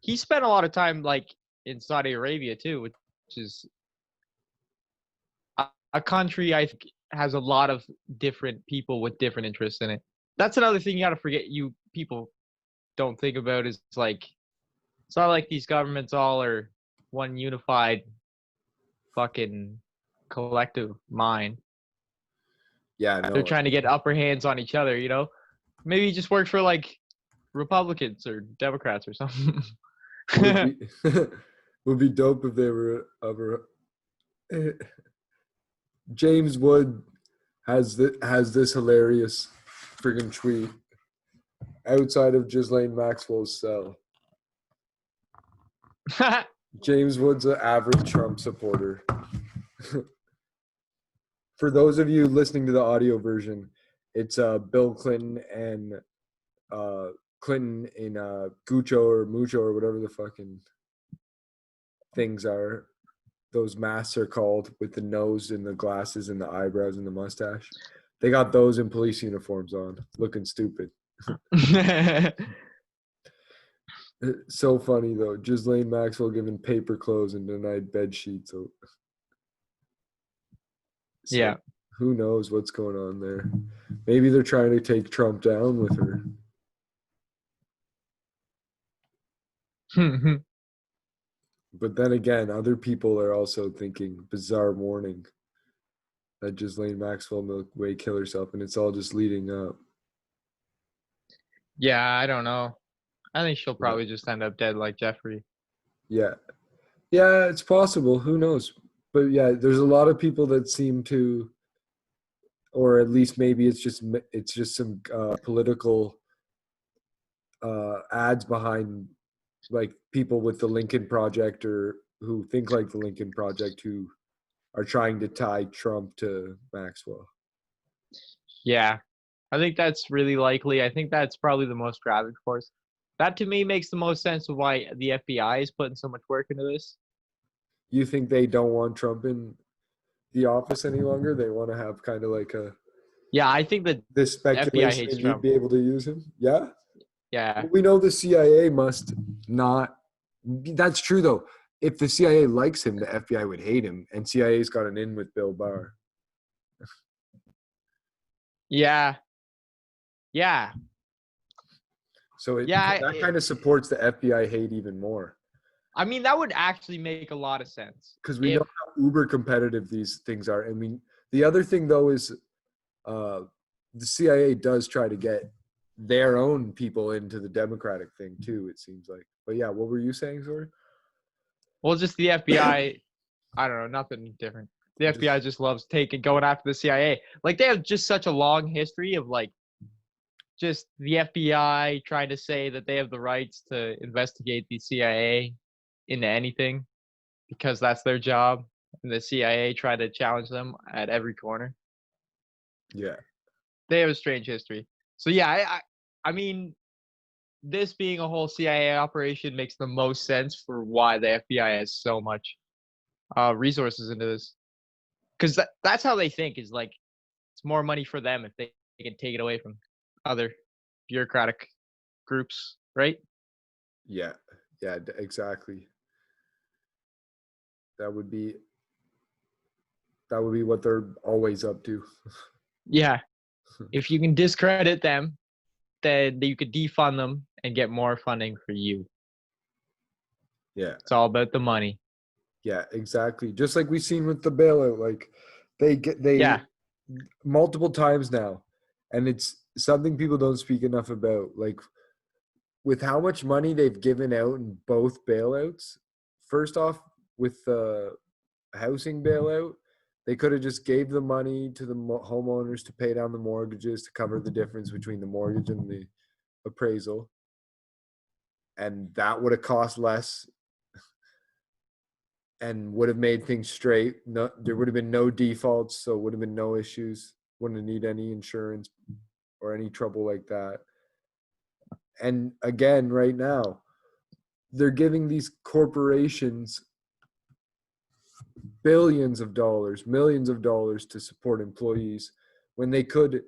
he spent a lot of time like in Saudi Arabia too, which is a country I think has a lot of different people with different interests in it. That's another thing you got to forget. You people don't think about is like it's not like these governments all are one unified fucking collective mind. Yeah, They're no. trying to get upper hands on each other, you know? Maybe just work for like Republicans or Democrats or something. Would be would be dope if they were ever. James Wood has this hilarious friggin' tweet outside of Ghislaine Maxwell's cell. James Wood's an average Trump supporter. For those of you listening to the audio version, it's Bill Clinton and Clinton in Guccio or Mucho or whatever the fucking things are. Those masks are called with the nose and the glasses and the eyebrows and the mustache. They got those in police uniforms on, looking stupid. So funny though. Ghislaine Maxwell given paper clothes and denied bed sheets. So Yeah. who knows what's going on there? Maybe they're trying to take Trump down with her. But then again, other people are also thinking bizarre warning that Ghislaine Maxwell may kill herself, and it's all just leading up. Yeah, I don't know. I think she'll probably just end up dead like Jeffrey. Yeah. Yeah, it's possible. Who knows? But yeah, there's a lot of people that seem to, or at least maybe it's just some political ads behind like people with the Lincoln Project or who think like the Lincoln Project who are trying to tie Trump to Maxwell. Yeah, I think that's really likely. I think that's probably the most driving force. That to me makes the most sense of why the FBI is putting so much work into this. You think they don't want Trump in the office any longer? They want to have kind of like Yeah, I think that this FBI speculation hates and you'd Trump. be able to use him. Yeah. Yeah. We know the CIA must not. That's true though. If the CIA likes him, the FBI would hate him, and CIA's got an in with Bill Barr. Yeah. Yeah. So that kind of supports the FBI hate even more. I mean, that would actually make a lot of sense. Because we know how uber competitive these things are. I mean, the other thing though is the CIA does try to get their own people into the Democratic thing too, it seems like. But yeah, what were you saying, sorry? Well, just the FBI, I don't know, nothing different. The FBI just loves going after the CIA. Like they have just such a long history of like just the FBI trying to say that they have the rights to investigate the CIA into anything because that's their job. And the CIA try to challenge them at every corner. Yeah. They have a strange history. So yeah, I mean, this being a whole CIA operation makes the most sense for why the FBI has so much resources into this. Because that's how they think is like it's more money for them if they can take it away from other bureaucratic groups, right? Yeah, exactly. That would be what they're always up to. Yeah. If you can discredit them, then you could defund them and get more funding for you. Yeah. It's all about the money. Yeah, exactly. Just like we've seen with the bailout, like they multiple times now, and it's something people don't speak enough about. Like with how much money they've given out in both bailouts. First off, with the housing bailout, they could have just gave the money to the homeowners to pay down the mortgages to cover the difference between the mortgage and the appraisal, and that would have cost less. and would have made things straight. No, there would have been no defaults, so would have been no issues. Wouldn't need any insurance or any trouble like that. And again, right now, they're giving these corporations billions of dollars, millions of dollars to support employees when they could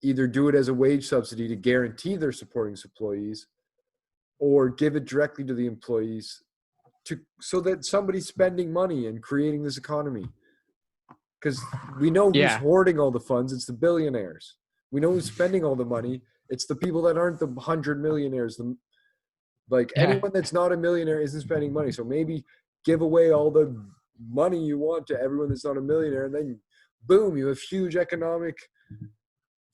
either do it as a wage subsidy to guarantee they're supporting employees, or give it directly to the employees so that somebody's spending money and creating this economy. Because we know who's hoarding all the funds. It's the billionaires. We know who's spending all the money. It's the people that aren't the 100 millionaires. Anyone that's not a millionaire isn't spending money. So maybe give away all the money you want to everyone that's not a millionaire, and then boom, you have huge economic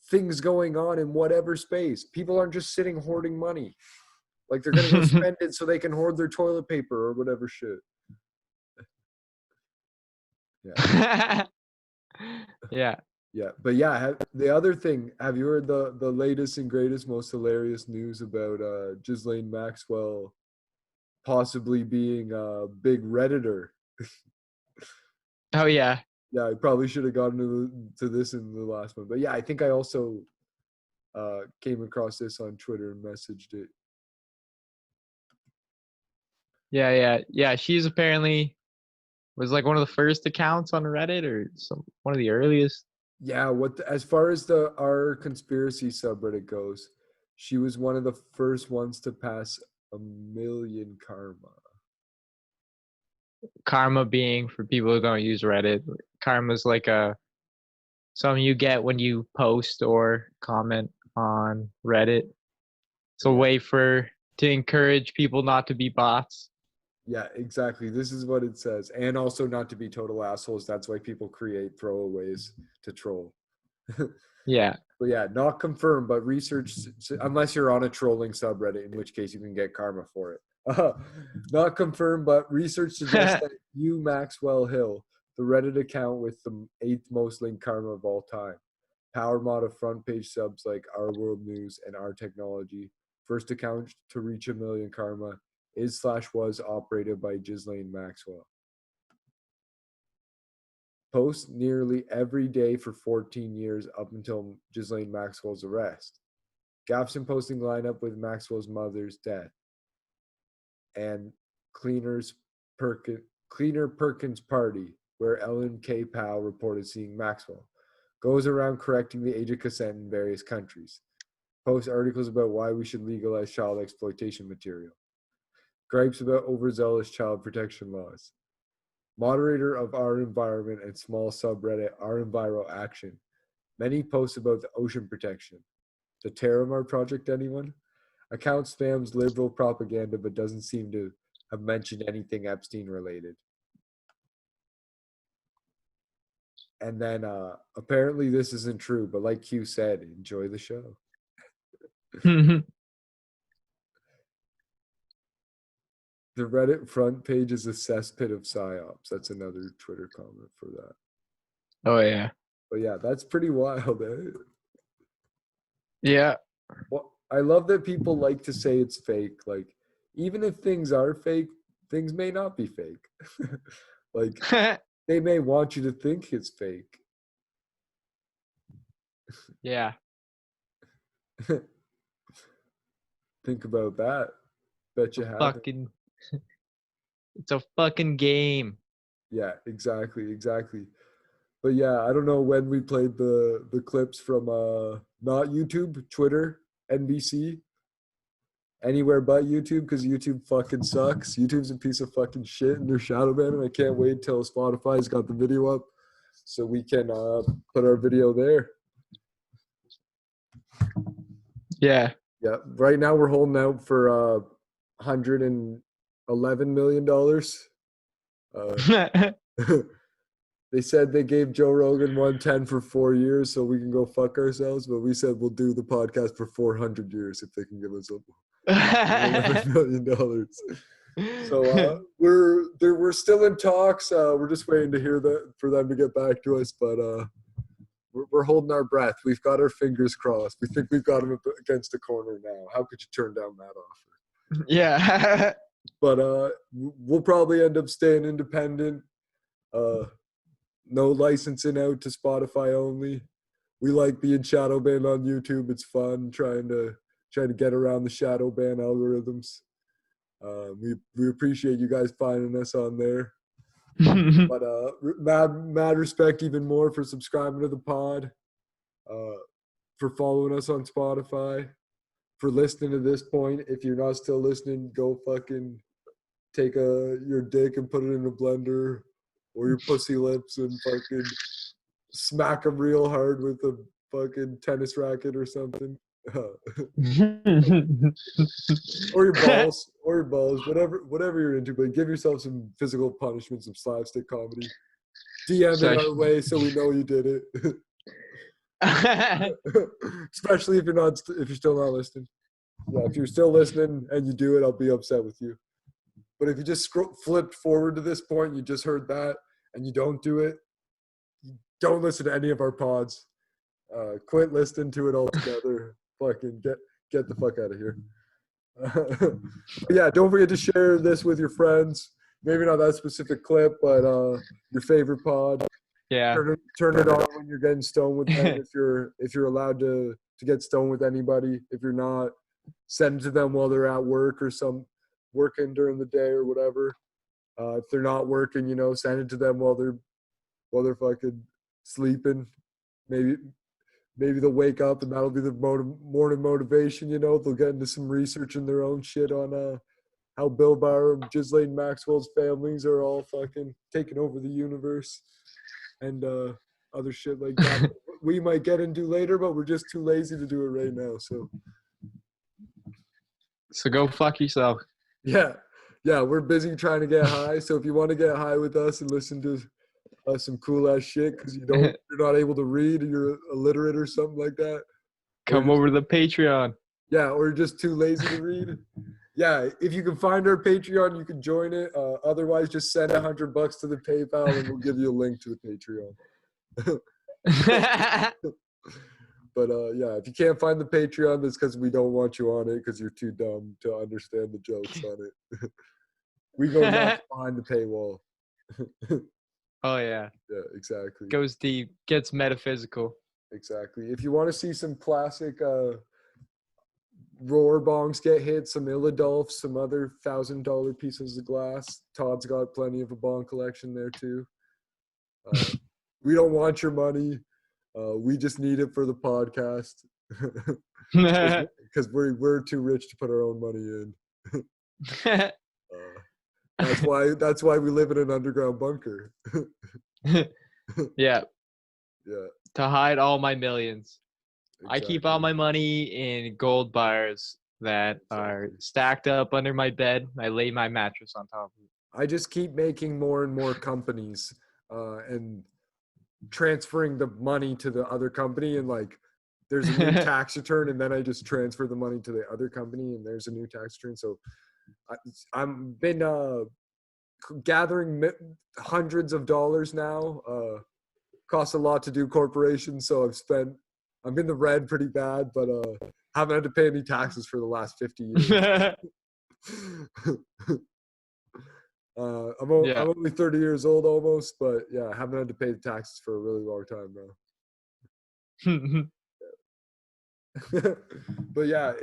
things going on in whatever space. People aren't just sitting hoarding money. Like they're going to go spend it so they can hoard their toilet paper or whatever shit. Yeah. Yeah. Yeah. But yeah, the other thing, have you heard the latest and greatest, most hilarious news about Ghislaine Maxwell possibly being a big Redditor? Oh, yeah. Yeah, I probably should have gotten to this in the last one. But yeah, I think I also came across this on Twitter and messaged it. Yeah. She's apparently was like one of the first accounts on Reddit or one of the earliest. Yeah, as far as our conspiracy subreddit goes, she was one of the first ones to pass 1 million karma. Karma being, for people who don't use Reddit, karma's like something you get when you post or comment on Reddit. It's a way to encourage people not to be bots. Yeah, exactly. This is what it says. And also not to be total assholes. That's why people create throwaways to troll. Yeah. But yeah, not confirmed, but research, unless you're on a trolling subreddit, in which case you can get karma for it. Not confirmed, but research suggests that Maxwell Hill, the Reddit account with the 8th most linked karma of all time, power mod of front page subs like Our World News and Our Technology, first account to reach 1 million karma, is/was operated by Ghislaine Maxwell. Posts nearly every day for 14 years up until Ghislaine Maxwell's arrest. Gaps in posting line up with Maxwell's mother's death. And Cleaner Perkins Party, where Ellen K. Powell reported seeing Maxwell. Goes around correcting the age of consent in various countries. Posts articles about why we should legalize child exploitation material. Gripes about overzealous child protection laws. Moderator of Our Environment and small subreddit Our Enviro Action. Many posts about the ocean protection. The Terramar Project, anyone? Account spams liberal propaganda but doesn't seem to have mentioned anything Epstein related. And then apparently this isn't true, but like Q said, enjoy the show. The Reddit front page is a cesspit of psyops. That's another Twitter comment for that. Oh, yeah. But yeah, that's pretty wild, eh? Yeah. Well, I love that people like to say it's fake. Like, even if things are fake, things may not be fake. Like, they may want you to think it's fake. Yeah. Think about that. Bet you have. It's a fucking game. Yeah, exactly. But yeah, I don't know when we played the clips from not YouTube, Twitter, NBC, anywhere but YouTube, because YouTube fucking sucks. YouTube's a piece of fucking shit and they're shadow banning. I can't wait till Spotify's got the video up so we can put our video there. Yeah. Yeah. Right now we're holding out for $111 million. They said they gave Joe Rogan 110 for 4 years so we can go fuck ourselves, but we said we'll do the podcast for 400 years if they can give us $11 million. So we're still in talks. We're just waiting to hear for them to get back to us, but we're holding our breath. We've got our fingers crossed. We think we've got them against the corner now. How could you turn down that offer? Yeah. But we'll probably end up staying independent. No licensing out to Spotify only. We like being shadow banned on YouTube. It's fun trying to get around the shadow ban algorithms. We appreciate you guys finding us on there. But mad respect even more for subscribing to the pod, for following us on Spotify, for listening to this point. If you're not still listening, go fucking take your dick and put it in a blender, or your pussy lips and fucking smack them real hard with a fucking tennis racket or something. or your balls, whatever you're into. But give yourself some physical punishment, some slapstick comedy. DM it our way so we know you did it. Especially if you're still not listening. Yeah, if you're still listening and you do it, I'll be upset with you. But if you just flipped forward to this point, you just heard that, and you don't do it, you don't listen to any of our pods. Quit listening to it altogether. Fucking get the fuck out of here. Yeah, don't forget to share this with your friends. Maybe not that specific clip, but your favorite pod. Yeah. Turn it on when you're getting stoned with them. If you're allowed to get stoned with anybody. If you're not, send it to them while they're at work or working during the day or whatever. If they're not working, send it to them while they're fucking sleeping. Maybe they'll wake up and that'll be the morning motivation. They'll get into some research in their own shit on how Bill Barr and Ghislaine Maxwell's families are all fucking taking over the universe and other shit like that. We might get into later, but we're just too lazy to do it right now. So go fuck yourself. Yeah, we're busy trying to get high. So if you want to get high with us and listen to some cool ass shit because you're not able to read or you're illiterate or something like that, come over to the Patreon. Yeah, or just too lazy to read. Yeah, if you can find our Patreon, you can join it. Otherwise, just send $100 to the PayPal and we'll give you a link to the Patreon. But yeah, if you can't find the Patreon, that's because we don't want you on it because you're too dumb to understand the jokes on it. We go nuts behind the paywall. Oh, yeah. Yeah, exactly. Goes deep, gets metaphysical. Exactly. If you want to see some classic roar bongs get hit, some Illidolphs, some other $1,000 pieces of glass, Todd's got plenty of a bong collection there too. We don't want your money. We just need it for the podcast because we're too rich to put our own money in. That's why we live in an underground bunker. Yeah. Yeah. To hide all my millions. Exactly. I keep all my money in gold bars that are stacked up under my bed. I lay my mattress on top of it. I just keep making more and more companies and transferring the money to the other company, and like there's a new tax return, and then I just transfer the money to the other company and there's a new tax return. So I've been gathering hundreds of dollars now. Costs a lot to do corporations, so I'm in the red pretty bad, but haven't had to pay any taxes for the last 50 years. I'm only 30 years old almost, but yeah, I haven't had to pay the taxes for a really long time now. But yeah,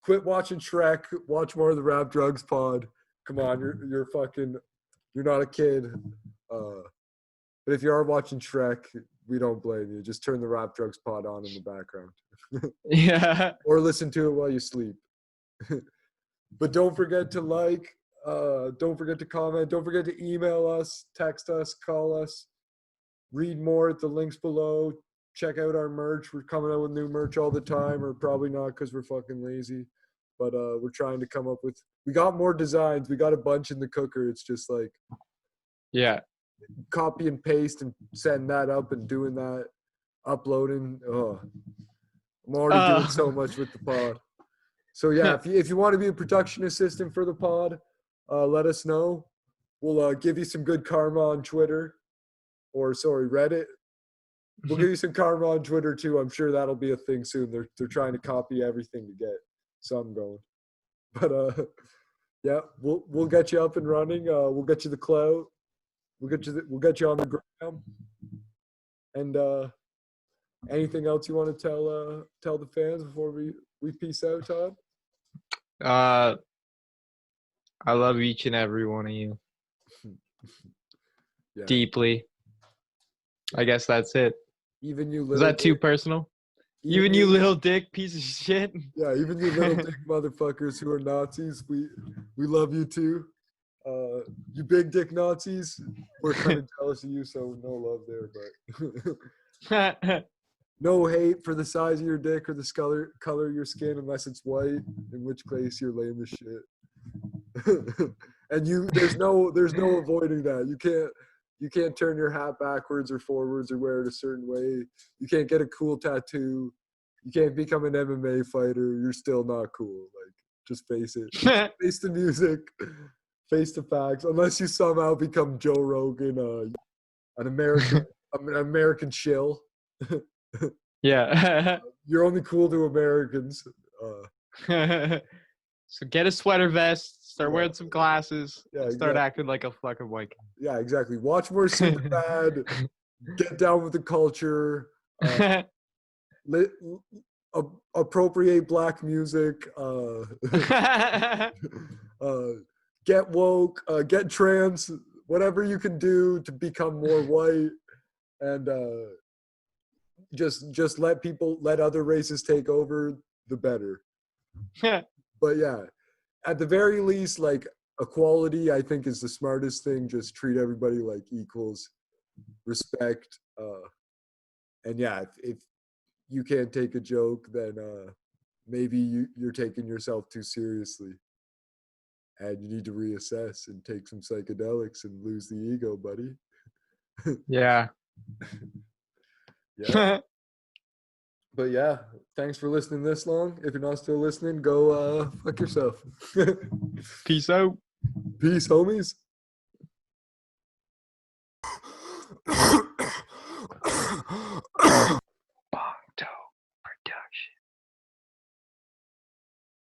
quit watching Shrek. Watch more of the Rap Drugs Pod. Come on, you're not a kid. But if you are watching Shrek, we don't blame you. Just turn the Rap Drugs Pod on in the background. Yeah. Or listen to it while you sleep. But don't forget to don't forget to comment. Don't forget to email us, text us, call us. Read more at the links below. Check out our merch. We're coming out with new merch all the time, or probably not because we're fucking lazy. But we're trying to come up with. We got more designs. We got a bunch in the cooker. It's just like, yeah, copy and paste and setting that up and doing that, uploading. Oh, I'm already doing so much with the pod. So yeah, if you want to be a production assistant for the pod, let us know. We'll give you some good karma on Twitter, Reddit. We'll give you some karma on Twitter too. I'm sure that'll be a thing soon. They're trying to copy everything to get some going. But Yeah, we'll get you up and running. We'll get you the clout. We'll get you on the ground. And anything else you want to tell the fans before we peace out, Todd? I love each and every one of you. Yeah. Deeply. I guess that's it. Even you little Is that too personal? Even you little dick piece of shit. Yeah, even you little dick motherfuckers who are Nazis, we love you too. You big dick Nazis, we're kind of jealous of you, so no love there, but no hate for the size of your dick or the color of your skin unless it's white, in which case you're lame as shit. And there's no avoiding that. You can't turn your hat backwards or forwards or wear it a certain way. You can't get a cool tattoo. You can't become an MMA fighter. You're still not cool. Like, just face it. Face the music. Face the facts. Unless you somehow become Joe Rogan, an American shill. Yeah. You're only cool to Americans. So get a sweater vest, start wearing some glasses, start acting like a fucking white guy. Yeah, exactly. Watch more Superbad. Get down with the culture. Appropriate black music. Get woke. Get trans. Whatever you can do to become more white, and just let other races take over, the better. But yeah, at the very least, like, equality, I think, is the smartest thing. Just treat everybody like equals, respect, and yeah, if you can't take a joke, then maybe you're taking yourself too seriously, and you need to reassess and take some psychedelics and lose the ego, buddy. Yeah. Yeah. But yeah, thanks for listening this long. If you're not still listening, go fuck yourself. Peace out. Peace, homies.